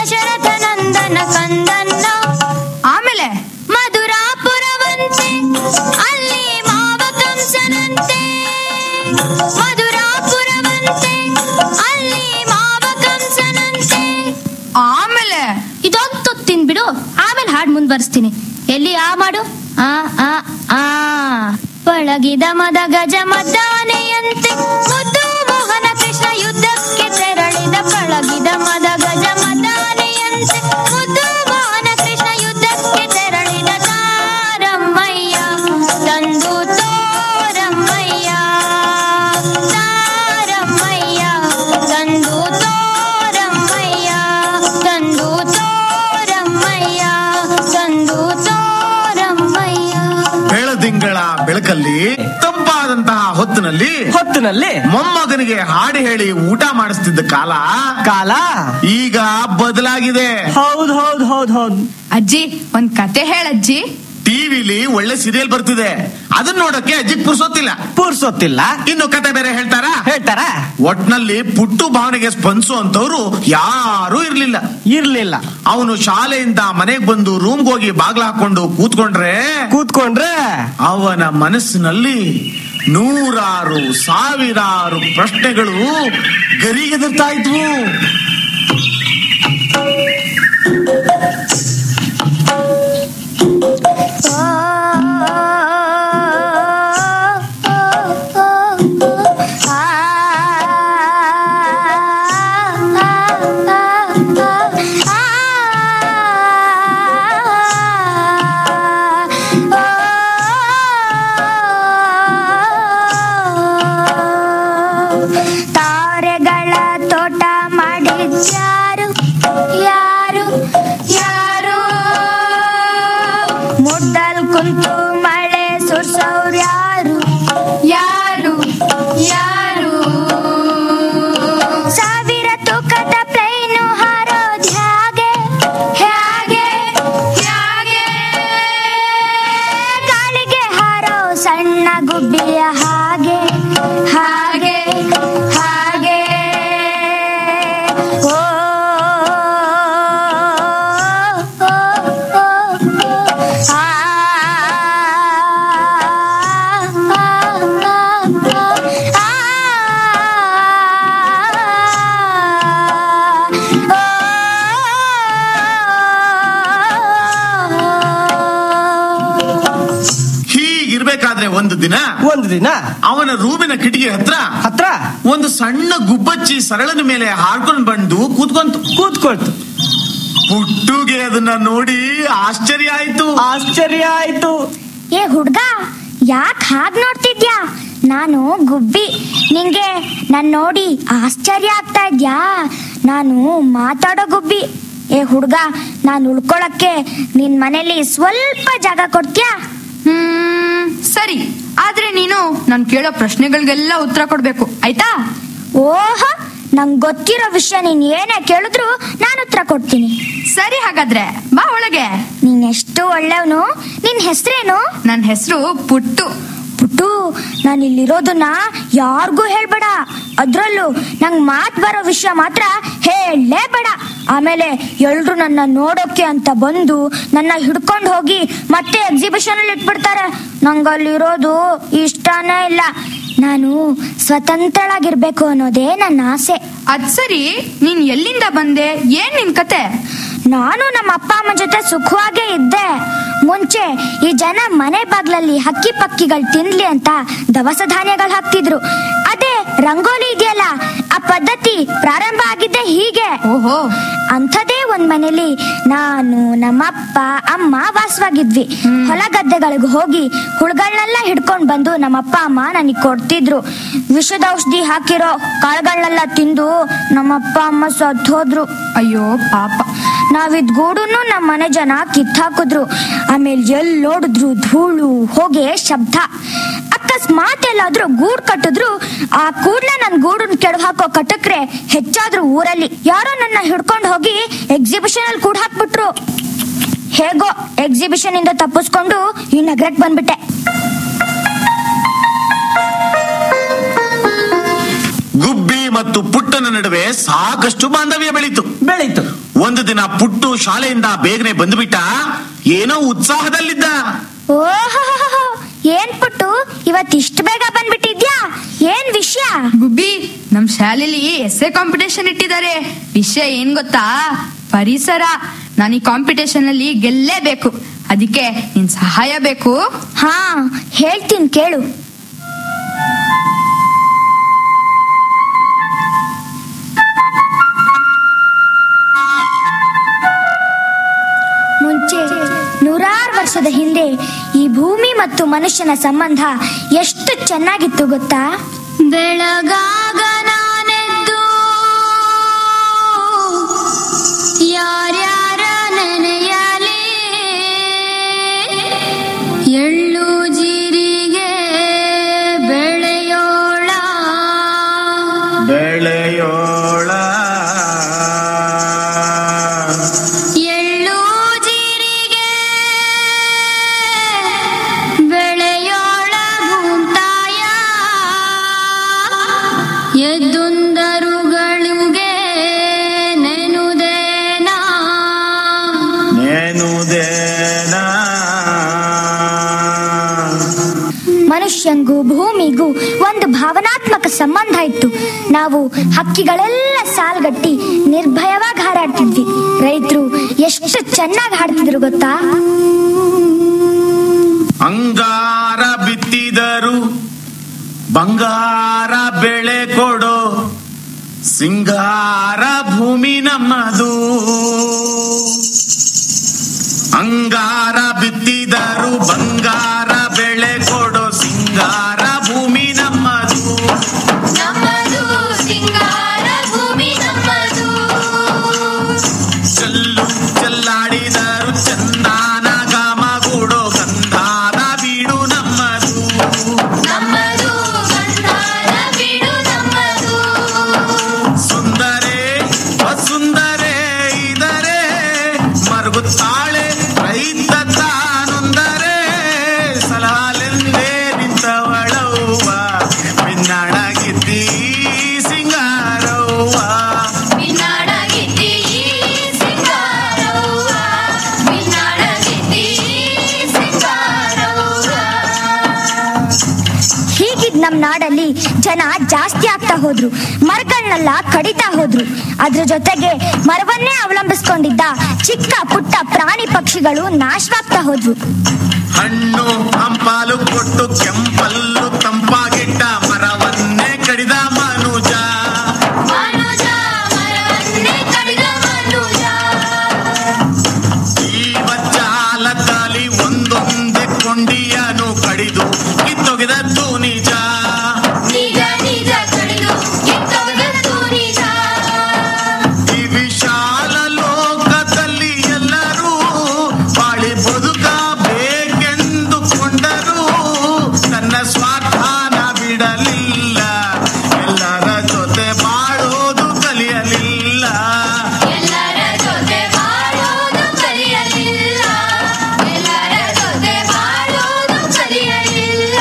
ಬಂದನ್ನ. ಆಮೇಲೆ ಮಧುರಾಪುರವಂತೆ ಅಲ್ಲಿ ಮಾವ ಕಂಸನಂತೆ. ಮಧುರಾಪುರವಂತೆ ಅಲ್ಲಿ ಮಾವ ಕಂಸನಂತೆ. ಆಮೇಲೆ ಇದೊಂದು ತಿನ್ಬಿಡು, ಆಮೇಲೆ ಹಾಡು ಮುಂದುವರಿಸ್ತೀನಿ. ಎಲ್ಲಿ ಆ ಮಾಡು. ಆ ಆ ಆ ಪಳಗಿದ ಮದ ಗಜ ಮದ್ದಾನೆಯಂತೆ ಮುದ್ದು ಮೋಹನ ಕೃಷ್ಣ ಯುದ್ಧಕ್ಕೆ ತೆರಳಿದ. ಪಳಗಿದ ಮದ ಗಜ ಮದ್ದಾನೆಯಂತೆ ಮುದ್ದು ಮೋಹನ ಕೃಷ್ಣ ಯುದ್ಧಕ್ಕೆ ತೆರಳಿದ. ತಾರಮ್ಮಯ್ಯ ತಂದು ತೋರಮ್ಮಯ್ಯ, ತಾರಮ್ಮಯ್ಯ ತಂದು ತೋರಮ್ಮಯ್ಯ, ತಂದು ತೋರಮ್ಮಯ್ಯ, ತಂದು ತೋರಮ್ಮಯ್ಯ. ಬೆಳದಿಂಗಳ ಬೆಳಕಲ್ಲಿ ತಂಪಾದಂತಹ ಹೊತ್ತಿನಲ್ಲಿ ಮೊಮ್ಮಗನಿಗೆ ಹಾಡು ಹೇಳಿ ಊಟ ಮಾಡಿಸ್ತಿದ್ದ ಕಾಲ ಈಗ ಬದಲಾಗಿದೆ. ಹೌದು ಹೌದು ಹೌದು ಹೌದು. ಅಜ್ಜಿ ಒಂದ್ ಕತೆ ಹೇಳಜ್ಜಿ. ಟಿವಿಲಿ ಒಳ್ಳೆ ಸೀರಿಯಲ್ ಬರ್ತಿದೆ, ಅದನ್ನ ನೋಡಕ್ಕೆ ಅಜ್ಜಿಗ್ ಪುರ್ಸೊತ್ತಿಲ್ಲ. ಇನ್ನು ಕತೆ ಬೇರೆ ಹೇಳ್ತಾರ. ಒಟ್ನಲ್ಲಿ ಪುಟ್ಟು ಭಾವನೆಗೆ ಸ್ಪಂದಿಸುವಂತವ್ರು ಯಾರೂ ಇರ್ಲಿಲ್ಲ. ಅವನು ಶಾಲೆಯಿಂದ ಮನೆಗೆ ಬಂದು ರೂಮ್ಗೆ ಹೋಗಿ ಬಾಗ್ಲ ಹಾಕೊಂಡು ಕೂತ್ಕೊಂಡ್ರೆ ಅವನ ಮನಸ್ಸಿನಲ್ಲಿ ನೂರಾರು ಸಾವಿರಾರು ಪ್ರಶ್ನೆಗಳು ಗರಿಗೆದರ್ತಾ ಇದ್ವು. ತಾರೆಗಳ ತೋಟ ಮಾಡಿದ್ಯಾರು ಯಾರು ಯಾರು, ಮುಡ್ಡಲ್ ಕುಂತು ಮಳೆ ಸುರ್ಸೋರು ಯಾರು ಯಾರು ಯಾರು, ಸಾವಿರ ತೂಕದ ಪ್ಲೇನು ಹಾರೋದ್ ಹೇಗೆ ಹೇಗೆ ಹೇಗೆ, ಗಾಳಿಗೆ ಹಾರೋ ಸಣ್ಣ ಗುಬ್ಬಿಯ ಹಾಗೆ ಹಾಗೆ ಹಾಗೆ. ಓ ಆ ಹೀಗಿರ್ಬೇಕಾದ್ರೆ ಒಂದು ದಿನ ಅವನ ರೂಮಿನ ಕಿಟಕಿ ಹತ್ರ ಒಂದು ಸಣ್ಣ ಗುಬ್ಬಚ್ಚಿ ಸರಳನ ಮೇಲೆ ಹಾರ್ಕೊಂಡು ಬಂದು ಕೂತ್ಕೊಳ್ತು. ಪುಟ್ಟುಗೆ ಅದನ್ನ ನೋಡಿ ಆಶ್ಚರ್ಯ ಆಯ್ತು. ಏ ಹುಡ್ಗ, ಯಾಕೆ ಹಾಗ್ ನೋಡ್ತಿದ್ಯಾ? ನಾನು ಗುಬ್ಬಿ, ನಿಂಗೆ ನಾನ್ ನೋಡಿ ಆಶ್ಚರ್ಯ ಆಗ್ತಾ ಇದ್ಯಾ? ನಾನು ಮಾತಾಡೋ ಗುಬ್ಬಿ. ಏ ಹುಡ್ಗ, ನಾನು ಉಳ್ಕೊಳಕ್ಕೆ ನಿನ್ ಮನೇಲಿ ಸ್ವಲ್ಪ ಜಾಗ ಕೊಡ್ತೀಯಾ? ಸರಿ, ಆದ್ರೆ ನೀನು ನಾನು ಕೇಳೋ ಪ್ರಶ್ನೆಗಳಿಗೆಲ್ಲ ಉತ್ತರ ಕೊಡ್ಬೇಕು, ಆಯ್ತಾ? ಓಹ, ನಂಗೆ ಗೊತ್ತಿರೋ ವಿಷಯ ನೀನ್ ಏನೇ ಕೇಳಿದ್ರು ನಾನು ಉತ್ತರ ಕೊಡ್ತೀನಿ. ಸರಿ, ಹಾಗಾದ್ರೆ ಬಾ ಒಳಗೆ. ನೀನ್ ಎಷ್ಟು ಒಳ್ಳೆವನು. ನಿನ್ ಹೆಸರೇನು? ನನ್ನ ಹೆಸರು ಪುಟ್ಟು. ಪುಟ್ಟು, ನಾನು ಇಲ್ಲಿರೋದನ್ನ ಯಾರಿಗೂ ಹೇಳ್ಬೇಡ. ಅದ್ರಲ್ಲೂ ನಂಗೆ ಮಾತು ಬರೋ ವಿಷಯ ಮಾತ್ರ ಹೇಳಲೇಬೇಡ. ಆಮೇಲೆ ಎಲ್ರು ನನ್ನ ನೋಡೋಕೆ ಅಂತ ಬಂದು ನನ್ನ ಹಿಡ್ಕೊಂಡು ಹೋಗಿ ಮತ್ತೆ ಎಕ್ಸಿಬಿಷನ್ ಅಲ್ಲಿ ಇಟ್ಬಿಡ್ತಾರೆ. ನಂಗಲ್ಲಿರೋದು ಇಷ್ಟನೇ ಇಲ್ಲ. ನಾನು ಸ್ವತಂತ್ರಳಾಗಿರ್ಬೇಕು ಅನ್ನೋದೇ ನನ್ನ ಆಸೆ. ಅದ್ ಸರಿ, ನೀನ್ ಎಲ್ಲಿಂದ ಬಂದೆ? ಏನ್ ನಿನ್ ಕತೆ? ನಾನು ನಮ್ಮ ಅಪ್ಪ ಅಮ್ಮ ಜೊತೆ ಸುಖವಾಗೇ ಇದ್ದೆ. ಮುಂಚೆ ಈ ಜನ ಮನೆ ಬಾಗ್ಲಲ್ಲಿ ಹಕ್ಕಿ ಪಕ್ಕಿಗಳು ತಿನ್ಲಿ ಅಂತ ದವಸ ಧಾನ್ಯಗಳು ಹಾಕ್ತಿದ್ರು. ಅದೇ ರಂಗೋಲಿ ಇದೆಯಲ್ಲ, ಆ ಪದ್ಧತಿ ಪ್ರಾರಂಭ ಆಗಿದ್ದೆ ಹೀಗೆ. ಓಹೋ, ಅಂಥದೇ ಒಂದ್ ಮನೇಲಿ ನಾನು ನಮ್ಮಪ್ಪ ಅಮ್ಮ ವಾಸವಾಗಿದ್ವಿ. ಹೊಲ ಗದ್ದೆಗಳಿಗೆ ಹೋಗಿ ಹುಳುಗಳನ್ನೆಲ್ಲ ಹಿಡ್ಕೊಂಡ್ ಬಂದು ನಮ್ಮಪ್ಪ ಅಮ್ಮ ನನಗ್ ಕೊಡ್ತಿದ್ರು. ವಿಷದ ಔಷಧಿ ಹಾಕಿರೋ ಕಾಳುಗಳನ್ನೆಲ್ಲ ತಿಂದು ನಮ್ಮಪ್ಪ ಅಮ್ಮ ಸತ್ತೋದ್ರು. ಅಯ್ಯೋ ಪಾಪ. ನಾವಿದ್ ಗೂಡುನು ನಮ್ಮ ಮನೆ ಜನ ಕಿತ್ತಾಕಿದ್ರು. ಆಮೇಲೆ ಎಲ್ಲಿ ನೋಡಿದ್ರು ಧೂಳು, ಹೊಗೆ, ಶಬ್ದ. ಅಕಸ್ಮಾತ್ ಎಲ್ಲಾದ್ರೂ ಗೂಡ್ ಕಟ್ಟಿದ್ರು ಆ ಕೂಡ್ಲೆ ನನ್ ಗೂಡನ್ ಕೆಡವ್ ಹಾಕೋ ಕಟಕ್ರೆ ಹೆಚ್ಚಾದ್ರು ಊರಲ್ಲಿ. ಯಾರೋ ನನ್ನ ಹಿಡ್ಕೊಂಡು ಹೋಗಿ ಎಕ್ಸಿಬಿಷನ್ ಅಲ್ಲಿ ಕೂಡ ಹಾಕ್ಬಿಟ್ರು. ಹೇಗೋ ಎಕ್ಸಿಬಿಷನ್ ಇಂದ ತಪ್ಪಿಸ್ಕೊಂಡು ಈ ನಗರಕ್ಕೆ ಬಂದ್ಬಿಟ್ಟೆ. ಗುಬ್ಬಿ ಮತ್ತು ಪುಟ್ಟನ ನಡುವೆ ಸಾಕಷ್ಟು ಬಾಂಧವ್ಯ ಬೆಳೀತು. ಒಂದು ದಿನ ಪುಟ್ಟು ಶಾಲೆಯಿಂದ ಬೇಗನೆ ಬಂದುಬಿಟ್ಟ. ಏನೋ ಉತ್ಸಾಹದಲ್ಲಿದ್ದ. ಓಹೋ, ಏನ್ ಪುಟ್ಟು ಇವತ್ತಿಷ್ಟು ಬೇಗ ಬಂದ್ಬಿಟ್ಟಿದ್ಯಾ? ಏನ್ ವಿಷಯ? ಗುಬ್ಬಿ, ನಮ್ ಶಾಲೆಯಲ್ಲಿ ಎಸ್ಸೆ ಕಾಂಪಿಟೇಷನ್ ಇಟ್ಟಿದ್ದಾರೆ. ವಿಷಯ ಏನ್ ಗೊತ್ತಾ? ಪರಿಸರ. ನಾನು ಈ ಕಾಂಪಿಟೇಷನ್ ಅಲ್ಲಿ ಗೆಲ್ಲೇಬೇಕು. ಅದಕ್ಕೆ ನಿನ್ ಸಹಾಯ ಬೇಕು. ಹಾ, ಹೇಳ್ತೀನಿ ಕೇಳು. ಮುಂಚೆ 100 ವರ್ಷದ ಹಿಂದೆ ಈ ಭೂಮಿ ಮತ್ತು ಮನುಷ್ಯನ ಸಂಬಂಧ ಎಷ್ಟು ಚೆನ್ನಾಗಿತ್ತು ಗೊತ್ತಾ? ಬೆಳಗಾಗ ನಾನೆದ್ದು ಯಾರ್ಯಾರ ನೆನೆಯಲಿ, ಎಳ್ಳು ಜೀರಿಗೆ ಬೆಳೆಯೋಳ ಎಳ್ಳು ಜೀರಿಗೆ ಬೆಳೆಯೋಳ ಭೂಮ್ತಾಯ, ಎದ್ದುಂದರುಗಳಿಗೆ ನೆನುದೇನಾ ಮನುಷ್ಯಂಗೂ ಭೂಮಿಗೂ ಒಂದು ಭಾವನಾತ್ಮಕ ಸಂಬಂಧ ಇತ್ತು. ನಾವು ಹಕ್ಕಿಗಳೆಲ್ಲ ಸಾಲ್ಗಟ್ಟಿ ನಿರ್ಭಯವಾಗಿ ಹಾರಾಡ್ತಿದ್ವಿ. ರೈತರು ಎಷ್ಟು ಚೆನ್ನಾಗಿ ಹಾಡ್ತಿದ್ರು ಗೊತ್ತಾ? ಅಂಗಾರ ಬಿತ್ತಿದರು ಬಂಗಾರ ಬೆಳೆ ಕೊಡೋ ಸಿಂಗಾರ ಭೂಮಿ ನಮ್ಮದು. ಅಂಗಾರ ಬಿತ್ತಿದರು ಬಂಗಾರ ಬೆಳೆ ಕೊಡೋ ಸಿಂಗಾರ ಭೂಮಿ ನಮ್ಮದು. ನಮ್ಮದು ಸಿಂಗಾರ ಭೂಮಿ ನಮ್ಮದು. ಚೆಲ್ಲು ಚೆಲ್ಲಾಡಿದರು ಚಂದಾನ ಗಾಮಗೂಡೋ ಗಂಧಾರ ಬೀಡು ನಮ್ಮದು. ನಮ್ಮದು ಗಂಧಾರ ಬೀಡು ನಮ್ಮದು. ಸುಂದರೇ ಸುಂದರೇ ಇದರೇ ಮರುಗುತ್ತಾಳೆ ರೈತ ತಾನೊಂದರೆ, ಸಲಾಲೆಂದೇ ನಿಂತವಳವ್ವ ಭಿನ್ನಾಡಗಿದ್ದಿ ಸಿಂಗಾರವ್ವ. ಬಿನ್ನಾಡಗಿದ್ದಿ ಸಿಂಗಾರವ್ವ, ಬಿನ್ನಾಡಗಿದ್ದಿ ಸಿಂಗಾರವ್ವ. ಹೀಗಿದ್ ನಮ್ ನಾಡಲ್ಲಿ ಜನ ಜಾಸ್ತಿ ಆಗ್ತಾ ಹೋದ್ರು. ಮರಗಳನ್ನೆಲ್ಲ ಕಡಿತಾ ಹೋದ್ರು. ಅದ್ರ ಜೊತೆಗೆ ಮರವನ್ನೇ ಅವಲಂಬಿಸ್ಕೊಂಡಿದ್ದ ಚಿಕ್ಕ ಪುಟ್ಟ ಪ್ರಾಣಿ ಪಕ್ಷಿಗಳು ನಾಶವಾಗ್ತಾ ಹೋದ್ವು. ಹಣ್ಣು ಹಂಪಾಲು ಕೊಟ್ಟು ಕೆಂಪಲ್ಲು ತಂಪಾಗಿಟ್ಟ ಮರವನ್ನೇ ಕಡಿದ ಮನುಜ. ಮನುಜ ಮರವನ್ನೇ ಕಡಿದ ಮನುಜ. ಜೀವ ಜಾಲದಲ್ಲಿ ಒಂದೊಂದೇ ಕೊಂಡಿಯನು ಕಡಿದು ಕಿತ್ತೊಗೆದದ್ದು ನಿಜ. ನಿಜ ನಿಜ ಕಡಿದು ಕಿತ್ತೊಗೆದದ್ದು ನಿಜ. ಈ ವಿಶಾಲ ಲೋಕದಲ್ಲಿ ಎಲ್ಲರೂ ಬಾಳಿ ಬದುಕಬೇಕೆಂದುಕೊಂಡರೂ ತನ್ನ ಸ್ವಾರ್ಥನ ಬಿಡಲಿಲ್ಲ. ಎಲ್ಲರ ಜೊತೆ ಬಾಳೋದು ಕಲಿಯಲಿಲ್ಲ. ಎಲ್ಲರ ಜೊತೆ ಬಾಳೋದು ಕಲಿಯಲಿಲ್ಲ. ಎಲ್ಲರ ಜೊತೆ ಬಾಳೋದು ಕಲಿಯಲಿಲ್ಲ.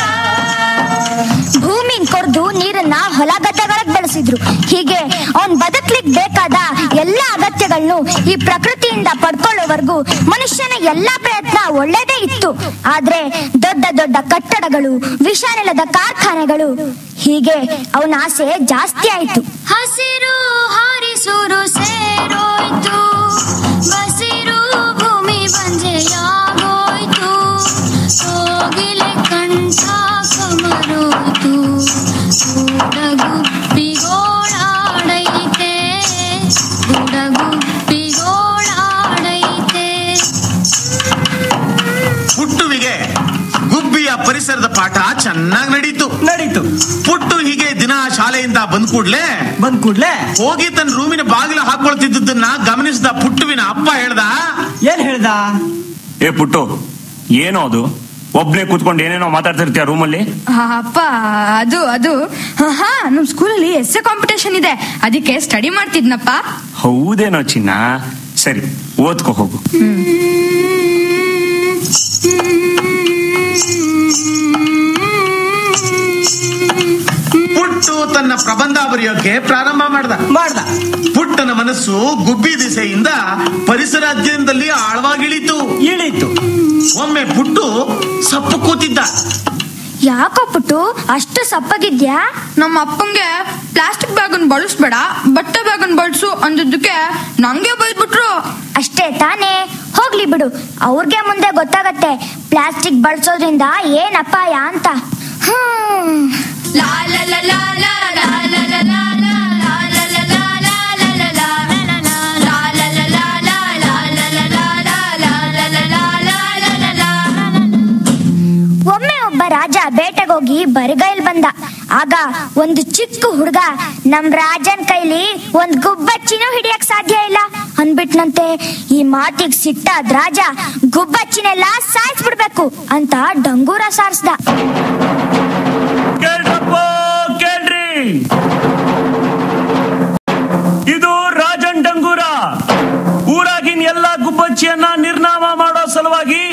ಭೂಮಿನ್ ಕೊರ್ದು ನೀರನ್ನ ಹೊಲ ಗದ್ದೆಗಳಿಗೆ ಬೆಳೆಸಿದ್ರು. ಹೀಗೆ ಅವನ್ ಬದುಕ್ಲಿಕ್ ಬೇಕಾದ ಎಲ್ಲಾ ಅಗತ್ಯಗಳನ್ನು ಈ ಪ್ರಕೃತಿಯಿಂದ ಪಡ್ಕೊಳ್ಳೋವರೆಗೂ ಮನುಷ್ಯನ ಎಲ್ಲಾ ಪ್ರಯತ್ನ ಒಳ್ಳೇದೇ ಇತ್ತು. ಆದ್ರೆ ದೊಡ್ಡ ದೊಡ್ಡ ಕಟ್ಟಡಗಳು, ವಿಷಾನಿಲದ ಕಾರ್ಖಾನೆಗಳು, ಹೀಗೆ ಅವನ ಆಸೆ ಜಾಸ್ತಿ ಆಯ್ತು. ಹಸಿರು ಹಾರಿಸುರು ಸೇರೋಯ್ತು, ಬಸಿರು ಭೂಮಿ ಬಂಜೆಯಾಗೋಯ್ತು. ಕೋಗಿಲೆ ಕಂಠ ಕಮರೋಯ್ತು, ಗುಡಗುಪ್ಪಿಗೋಳಾಡೈತೆ, ಗುಡಗುಪ್ಪಿಗೋಳಾಡೈತೆ. ಪುಟ್ಟುವಿಗೆ ಗುಬ್ಬಿಯ ಪರಿಸರದ ಪಾಠ ಚೆನ್ನಾಗಿ ನಡೀತು. ಪುಟ್ಟು ಹೀಗೆ ದಿನ ಶಾಲೆಯಿಂದ ಬಂದ್ ಕೂಡ್ಲೆ ಹೋಗಿ ತನ್ನ ರೂಮಿನ ಬಾಗಿಲು ಹಾಕೊಳ್ತಿದ್ದನ್ನ ಗಮನಿಸಿದ ಪುಟ್ಟುವಿನ ಅಪ್ಪ ಹೇಳ್ದ. ಏನ್ ಹೇಳ್ದ? ಏ ಪುಟ್ಟು, ಏನೋ ಅದು ಒಬ್ನೇ ಕೂತ್ಕೊಂಡು ಏನೇನೋ ಮಾತಾಡ್ತಿರ್ತೀಯ ರೂಮಲ್ಲಿ? ಅಪ್ಪ, ಅದು ಹಾ, ನಮ್ ಸ್ಕೂಲಲ್ಲಿ ಎಸ್ಸೆ ಕಾಂಪಿಟೇಷನ್ ಇದೆ, ಅದಕ್ಕೆ ಸ್ಟಡಿ ಮಾಡ್ತಿದ್ನಪ್ಪ. ಹೌದೇನೋ ಚಿನ್ನ, ಸರಿ ಓದ್ಕೋ ಹೋಗು. ಪುಟ್ಟು ತನ್ನ ಪ್ರಬಂಧ ಬರೆಯೋಕೆ ಪ್ರಾರಂಭ ಮಾಡ್ದ. ಪುಟ್ಟನ ಮನಸ್ಸು ಗುಬ್ಬಿ ದಿಸೆಯಿಂದ ಪರಿಸರ ಅಧ್ಯಯನದಲ್ಲಿ ಆಳವಾಗಿಳಿತು. ಒಮ್ಮೆ ಪುಟ್ಟು ಸಪ್ಪು ಕೂತಿದ್ದ. ಯಾಕೋ ಪುಟ್ಟು ಅಷ್ಟು ಸಪ್ಪಗಿದ್ಯಾ? ನಮ್ಮ ಅಪ್ಪಂಗೆ ಪ್ಲಾಸ್ಟಿಕ್ ಬ್ಯಾಗನ್ ಬಳಸ್ಬೇಡ, ಬಟ್ಟೆ ಬ್ಯಾಗನ್ ಬಳಸು ಅಂದಿದ್ದಕ್ಕೆ ನಂಗೆ ಬೈದ್ಬಿಟ್ರು. ಅಷ್ಟೇ ತಾನೇ, ಹೋಗ್ಲಿ ಬಿಡು, ಅವ್ರಿಗೆ ಮುಂದೆ ಗೊತ್ತಾಗತ್ತೆ ಪ್ಲಾಸ್ಟಿಕ್ ಬಳಸೋದ್ರಿಂದ ಏನ್ ಅಪಾಯ ಅಂತ. ಒಮ್ಮೆ ಒಬ್ಬ ರಾಜ ಬೇಟೆಗೋಗಿ ಬರಿಗೈಲ್ ಬಂದ. ಆಗ ಒಂದು ಚಿಕ್ಕ ಹುಡುಗ ನಮ್ ರಾಜನ್ ಕೈಲಿ ಒಂದ್ ಗುಬ್ಬಚ್ಚಿನೂ ಹಿಡಿಯಕ್ ಸಾಧ್ಯ ಇಲ್ಲ ಅನ್ಬಿಟ್ನಂತೆ. ಈ ಮಾತಿಗೆ ಸಿಟ್ಟಾದ ರಾಜ ಗುಬ್ಬಚ್ಚಿನೆಲ್ಲ ಸಾಯಿಸ್ಬಿಡ್ಬೇಕು ಅಂತ ಡಂಗೂರ ಸಾರಿಸ್ದ. ಕೇಳ್ರಿ, ಇದು ರಾಜನ್ ಡಂಗೂರ. ಊರಾಗಿನ ಎಲ್ಲ ಗುಬ್ಬಚ್ಚಿಯನ್ನ ನಿರ್ನಾಮ ಮಾಡೋ ಸಲುವಾಗಿ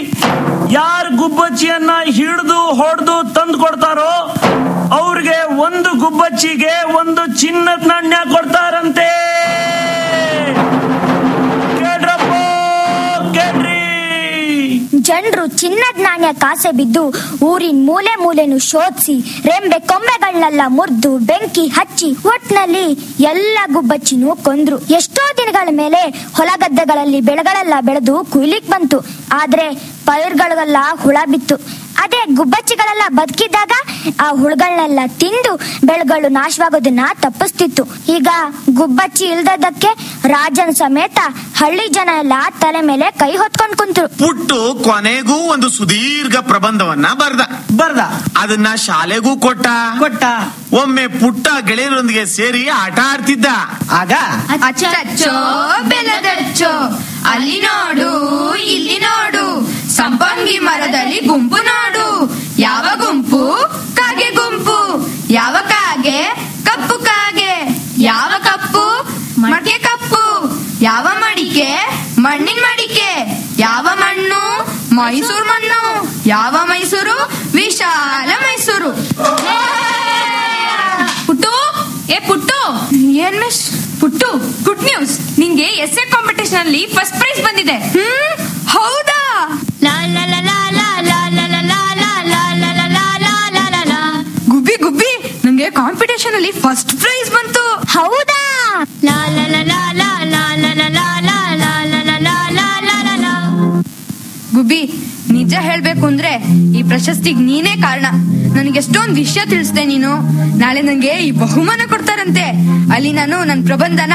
ಯಾರು ಗುಬ್ಬಚ್ಚಿಯನ್ನ ಹಿಡಿದು ಹೊಡೆದು ತಂದು ಕೊಡ್ತಾರೋ ಅವ್ರಿಗೆ ಒಂದು ಗುಬ್ಬಚ್ಚಿಗೆ ಒಂದು ಚಿನ್ನದ ನಾಣ್ಯ ಕೊಡ್ತಾರಂತೆ. ಜನರು ಚಿನ್ನದ ನಾಣ್ಯ ಕಾಸೆ ಬಿದ್ದು ಊರಿನ ಮೂಲೆ ಮೂಲೆನು ಶೋಧಿಸಿ ರೆಂಬೆ ಕೊಂಬೆಗಳನ್ನೆಲ್ಲ ಮುರಿದು ಬೆಂಕಿ ಹಚ್ಚಿ ಒಟ್ನಲ್ಲಿ ಎಲ್ಲ ಗುಬ್ಬಚ್ಚಿನೂ ಕೊಂದ್ರು. ಎಷ್ಟೋ ದಿನಗಳ ಮೇಲೆ ಹೊಲ ಗದ್ದೆಗಳಲ್ಲಿ ಬೆಳೆಗಳೆಲ್ಲ ಬೆಳೆದು ಕುಯ್ಲಿಕ್ ಬಂತು. ಆದ್ರೆ ಪೈರ್ಗಳಿಗೆಲ್ಲ ಹುಳ ಬಿತ್ತು. ಅದೇ ಗುಬ್ಬಚ್ಚಿಗಳೆಲ್ಲ ಬದುಕಿದ್ದಾಗ ಆ ಹುಳುಗಳನ್ನೆಲ್ಲ ತಿಂದು ಬೆಳೆಗಳು ನಾಶವಾಗೋದನ್ನ ತಪ್ಪಿಸ್ತಿತ್ತು. ಈಗ ಗುಬ್ಬಚ್ಚಿ ಇಲ್ದದಕ್ಕೆ ರಾಜನ್ ಸಮೇತ ಹಳ್ಳಿ ಜನ ಎಲ್ಲ ತಲೆ ಮೇಲೆ ಕೈ ಹೊತ್ಕೊಂಡ್ ಕುಂತ್ರು. ಪುಟ್ಟು ಕೊನೆಗೂ ಒಂದು ಸುದೀರ್ಘ ಪ್ರಬಂಧವನ್ನ ಬರ್ದ. ಅದನ್ನ ಶಾಲೆಗೂ ಕೊಟ್ಟ. ಒಮ್ಮೆ ಪುಟ್ಟ ಗೆಳೆಯರೊಂದಿಗೆ ಸೇರಿ ಆಟ ಆಡ್ತಿದ್ದ. ಆಗ ಅಚ್ಚಚ್ಚೋ ಬೆಲದಚ್ಚೋ, ಅಲ್ಲಿ ನೋಡು ಇಲ್ಲಿ ನೋಡು, ಸಂಪಂಗಿ ಮರದಲ್ಲಿ ಗುಂಪು ನೋಡು. ಯಾವ ಗುಂಪು? ಕಾಗೆ ಗುಂಪು. ಯಾವ ಕಾಗೆ? ಕಪ್ಪು ಕಾಗೆ. ಯಾವ ಕಪ್ಪು? ಮಡಿಕೆ ಕಪ್ಪು. ಯಾವ ಮಡಿಕೆ? ಮಣ್ಣಿನ ಮಡಿಕೆ. ಯಾವ ಮಣ್ಣು? ಮೈಸೂರು ಮಣ್ಣು. ಯಾವ ಮೈಸೂರು? ವಿಶಾಲ ಮೈಸೂರು. ಪುಟ್ಟು, ಪುಟ್ಟು, ಏನ್ ಮಿಸ್? ಪುಟ್ಟು, ಗುಡ್ ನ್ಯೂಸ್, ನಿಂಗೆ ಎಸ್ಸೆ ಕಾಂಪಿಟೇಷನ್ ಅಲ್ಲಿ ಫಸ್ಟ್ ಪ್ರೈಸ್ ಬಂದಿದೆ. ಹೌದಾ? ಗುಬ್ಬಿ, ನಂಗೆ ಕಾಂಪಿಟೇಷನ್ ಅಲ್ಲಿ ಫಸ್ಟ್ ಪ್ರೈಸ್ ಬಂತು. ಹೌದಾ? ಗುಬ್ಬಿ, ನಿಜ ಹೇಳ್ಬೇಕು ಅಂದ್ರೆ ಈ ಪ್ರಶಸ್ತಿಗೆ ನೀನೇ ಕಾರಣ. ನನಗೆ ಎಷ್ಟೊಂದು ವಿಷಯ ತಿಳಿಸ್ದೆ ನೀನು. ನಾಳೆ ನಂಗೆ ಈ ಬಹುಮಾನ ಕೊಡ್ತಾರಂತೆ. ಅಲ್ಲಿ ನಾನು ನನ್ನ ಪ್ರಬಂಧನ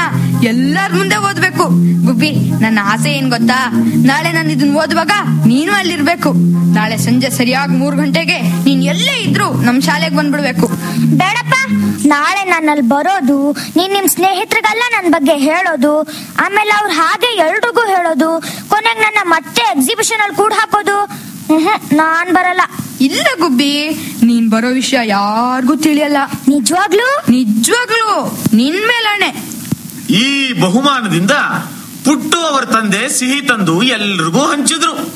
ಎಲ್ಲರ ಮುಂದೆ ಓದ್ಬೇಕು. ಗುಬ್ಬಿ, ನನ್ನ ಆಸೆ ಏನ್ ಗೊತ್ತಾ? ನಾಳೆ ನಾನು ಇದನ್ನ ಓದುವಾಗ ನೀನು ಅಲ್ಲಿರ್ಬೇಕು. ನಾಳೆ ಸಂಜೆ ಸರಿಯಾಗಿ 3 ಗಂಟೆಗೆ ನೀನ್ ಎಲ್ಲೇ ಇದ್ರು ನಮ್ ಶಾಲೆಗೆ ಬಂದ್ಬಿಡ್ಬೇಕು. ಬೇಡಪ್ಪ, ನಾಳೆ ನಾನಲ್ಲಿ ಬರೋದು, ನೀನ್ ನಿಮ್ ಸ್ನೇಹಿತರಿಗೆಲ್ಲ ನನ್ ಬಗ್ಗೆ ಹೇಳೋದು, ಆಮೇಲೆ ಅವ್ರು ಹಾಗೆ ಎಲ್ರಿಗೂ ಹೇಳೋದು, ಕೊನೆಗೆ ನನ್ನ ಮತ್ತೆ ಎಕ್ಸಿಬಿಷನ್ ಅಲ್ಲಿ ಕೂಡ ಹಾಕೋದು. ನಾನ್ ಬರಲ್ಲ. ಇಲ್ಲ ಗುಬ್ಬಿ, ನೀನ್ ಬರೋ ವಿಷಯ ಯಾರಿಗೂ ತಿಳಿಯಲ್ಲ. ನಿಜವಾಗ್ಲೂ ನಿನ್ ಮೇಲಾಣೆ. ಈ ಬಹುಮಾನದಿಂದ ಪುಟ್ಟು ಅವರ ತಂದೆ ಸಿಹಿ ತಂದು ಎಲ್ರಿಗೂ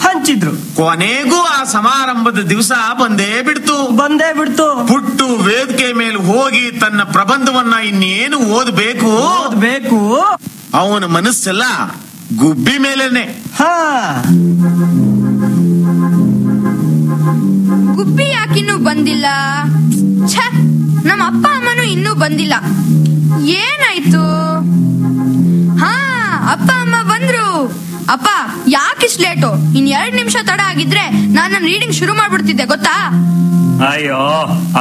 ಹಂಚಿದ್ರು. ಕೊನೆಗೂ ಆ ಸಮಾರಂಭದ ದಿವಸ ಬಂದೇ ಬಿಡ್ತು. ಪುಟ್ಟು ವೇದಿಕೆ ಮೇಲೆ ಹೋಗಿ ತನ್ನ ಪ್ರಬಂಧವನ್ನ ಇನ್ನೇನು ಓದಬೇಕು. ಅವನ ಮನಸ್ಸೆಲ್ಲ ಗುಬ್ಬಿ ಮೇಲೇನೆ. ಗುಬ್ಬಿ ಯಾಕಿನ್ನೂ ಬಂದಿಲ್ಲ? ನಮ್ಮ ಅಪ್ಪ ಅಮ್ಮನೂ ಇನ್ನೂ ಬಂದಿಲ್ಲ. ಏನಾಯ್ತು? ಅಪ್ಪ ಅಮ್ಮ ಬಂದ್ರು. ಅಪ್ಪ, ಯಾಕಿಷ್ಟು ಲೇಟು? ಇನ್ 2 ನಿಮಿಷ ತಡ ಆಗಿದ್ರೆ ನಾನು ನನ್ನ ರೀಡಿಂಗ್ ಶುರು ಮಾಡ್ಬಿಡ್ತಿದ್ದೆ, ಗೊತ್ತಾ? ಅಯ್ಯೋ,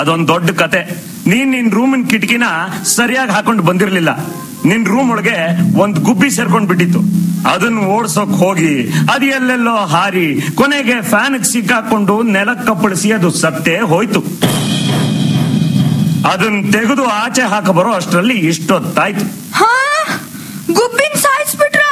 ಅದೊಂದ್ ದೊಡ್ಡ ಕತೆ. ನೀನ್ ನಿನ್ ರೂಮಿನ ಕಿಟಕಿನ ಸರಿಯಾಗಿ ಹಾಕೊಂಡು ಬಂದಿರ್ಲಿಲ್ಲ. ನಿನ್ ರೂಮ್ ಒಳಗೆ ಒಂದ್ ಗುಬ್ಬಿ ಸೇರ್ಕೊಂಡ್ ಬಿಟ್ಟಿತ್ತು. ಅದನ್ನ ಓಡ್ಸೋಕ್ ಹೋಗಿ ಅದು ಎಲ್ಲೆಲ್ಲೋ ಹಾರಿ ಕೊನೆಗೆ ಫ್ಯಾನ್ ಸಿಕ್ಕಾಕೊಂಡು ನೆಲಕ್ಕೆ ಕಪ್ಪಳಿಸಿ ಅದು ಸತ್ತೇ ಹೋಯ್ತು. ಅದನ್ನ ತೆಗೆದು ಆಚೆ ಹಾಕ ಬರೋ ಅಷ್ಟರಲ್ಲಿ ಇಷ್ಟೊತ್ತಾಯ್ತು. ಗುಬ್ಬಿನ್ ಸಾಯಿಸ್ಬಿಟ್ರ?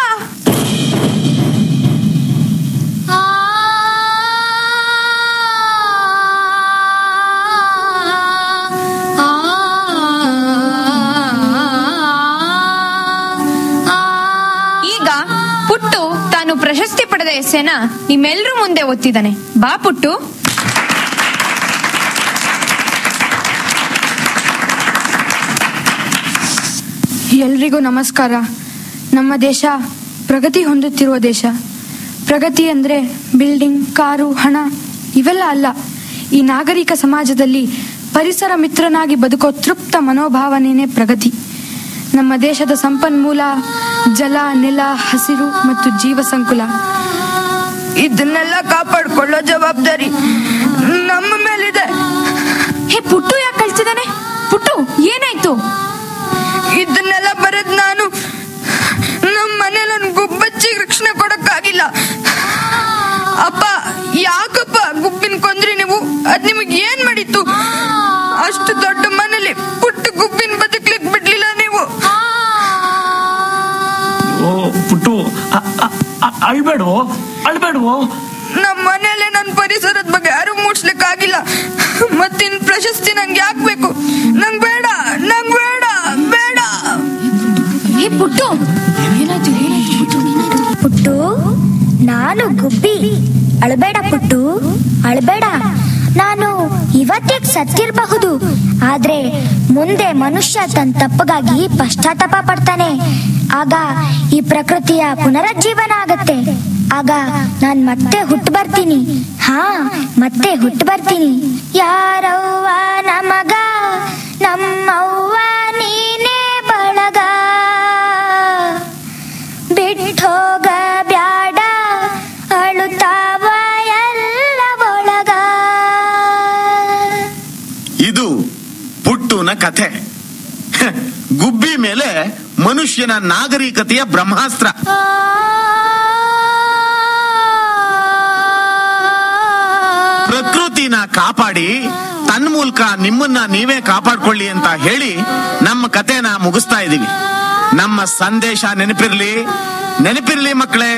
ಈಗ ಪುಟ್ಟು ತಾನು ಪ್ರಶಸ್ತಿ ಪಡೆದ ಎಸ್ಸೆನ ನಿಮ್ಮೆಲ್ಲರೂ ಮುಂದೆ ಓದ್ತಿದ್ದಾನೆ. ಬಾ ಪುಟ್ಟು. ಎಲ್ರಿಗೂ ನಮಸ್ಕಾರ. ನಮ್ಮ ದೇಶ ಪ್ರಗತಿ ಹೊಂದುತ್ತಿರುವ ದೇಶ. ಪ್ರಗತಿ ಅಂದರೆ ಬಿಲ್ಡಿಂಗ್, ಕಾರು, ಹಣ ಇವೆಲ್ಲ ಅಲ್ಲ. ಈ ನಾಗರಿಕ ಸಮಾಜದಲ್ಲಿ ಪರಿಸರ ಮಿತ್ರನಾಗಿ ಬದುಕೋ ತೃಪ್ತ ಮನೋಭಾವನೆಯೇ ಪ್ರಗತಿ. ನಮ್ಮ ದೇಶದ ಸಂಪನ್ಮೂಲ ಜಲ, ನೆಲ, ಹಸಿರು ಮತ್ತು ಜೀವ ಸಂಕುಲ. ಇದನ್ನೆಲ್ಲ ಕಾಪಾಡಿಕೊಳ್ಳೋ ಜವಾಬ್ದಾರಿ ನಮ್ಮ ಮೇಲಿದೆ. ಹೇ ಪುಟ್ಟು ಯಾಕೆ ಕಳ್ಸಿದಾನೆ? ಪುಟ್ಟು ಏನಾಯ್ತು? ಇದನ್ನೆಲ್ಲ ಬರೆದ್ ನಾನು ನಮ್ಮ ಮನೇಲಿ ನನ್ ಗುಬ್ಬಚ್ಚಿಗೆ ರಕ್ಷಣೆ ಕೊಡಕ್ಕಾಗಿಲ್ಲ. ಅಪ್ಪ, ಯಾಕಪ್ಪ ಗುಬ್ಬಿನ ಕೊಂದ್ರಿ ನೀವು? ಅದ್ ನಿಮಗ್ ಏನ್ ಮಾಡಿತ್ತು? ಅಷ್ಟು ದೊಡ್ಡ ಮನೇಲಿ ಪುಟ್ಟ ಗುಬ್ಬಿನ ಬದುಕ್ಲಿಕ್ ಬಿಡ್ಲಿಲ್ಲ ನೀವು. ಓ ಪುಟ್ಟು, ಅಳ್ಬೇಡ್ವೋ ಅಳ್ಬೇಡ್ವೋ. ನಮ್ಮ ಮನೇಲೆ ನನ್ ಪರಿಸರದ ಬಗ್ಗೆ ಯಾರು ಮೂಡ್ಸ್ಲಿಕ್ಕಾಗಿಲ್ಲ. ಮತ್ತಿನ್ ಪ್ರಶಸ್ತಿ ನಂಗೆ ಯಾಕೆ ಬೇಕು? ನಂಗ್ ಬೇಡ, ನಂಗ್ ಬೇಡ, ಬೇಡ. ಹೇ ಪುಟ್ಟು, ಪುಟ್ಟು, ನಾನು ಗುಬ್ಬಿ. ಅಳಬೇಡ ಪುಟ್ಟು, ಅಳಬೇಡ. ನಾನು ಇವತ್ತಿಗೆ ಸತ್ತಿರಬಹುದು, ಆದ್ರೆ ಮುಂದೆ ಮನುಷ್ಯ ತನ್ನ ತಪ್ಪಗಾಗಿ ಪಶ್ಚಾತ್ತಾಪ ಪಡ್ತಾನೆ. ಆಗ ಈ ಪ್ರಕೃತಿಯ ಪುನರುಜ್ಜೀವನ ಆಗತ್ತೆ. ಆಗ ನಾನ್ ಮತ್ತೆ ಹುಟ್ಟು ಬರ್ತೀನಿ. ಹಾ, ಮತ್ತೆ ಹುಟ್ಟು ಬರ್ತೀನಿ. ಯಾರವ್ವ ನಮಗ, ನಮ್ಮವ್ವ ನೀನೇ ಬಳಗ. ಬಿಟ್ಟೋಗ ಬ್ಯಾಡ, ಅಳುತ್ತಾವ ಎಲ್ಲ ಒಳಗ. ಇದು ಪುಟ್ಟುನ ಕಥೆ. ಗುಬ್ಬಿ ಮೇಲೆ ಮನುಷ್ಯನ ನಾಗರಿಕತೆಯ ಬ್ರಹ್ಮಾಸ್ತ್ರ. ಪ್ರಕೃತಿನ ಕಾಪಾಡಿ ತನ್ನ ಮೂಲಕ ನಿಮ್ಮನ್ನ ನೀವೇ ಕಾಪಾಡ್ಕೊಳ್ಳಿ ಅಂತ ಹೇಳಿ ನಮ್ಮ ಕಥೆನ ಮುಗಿಸ್ತಾ ಇದೀವಿ. ನಮ್ಮ ಸಂದೇಶ ನೆನಪಿರ್ಲಿ ಮಕ್ಕಳೇ.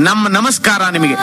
ನಮ್ಮ ನಮಸ್ಕಾರ ನಿಮಗೆ.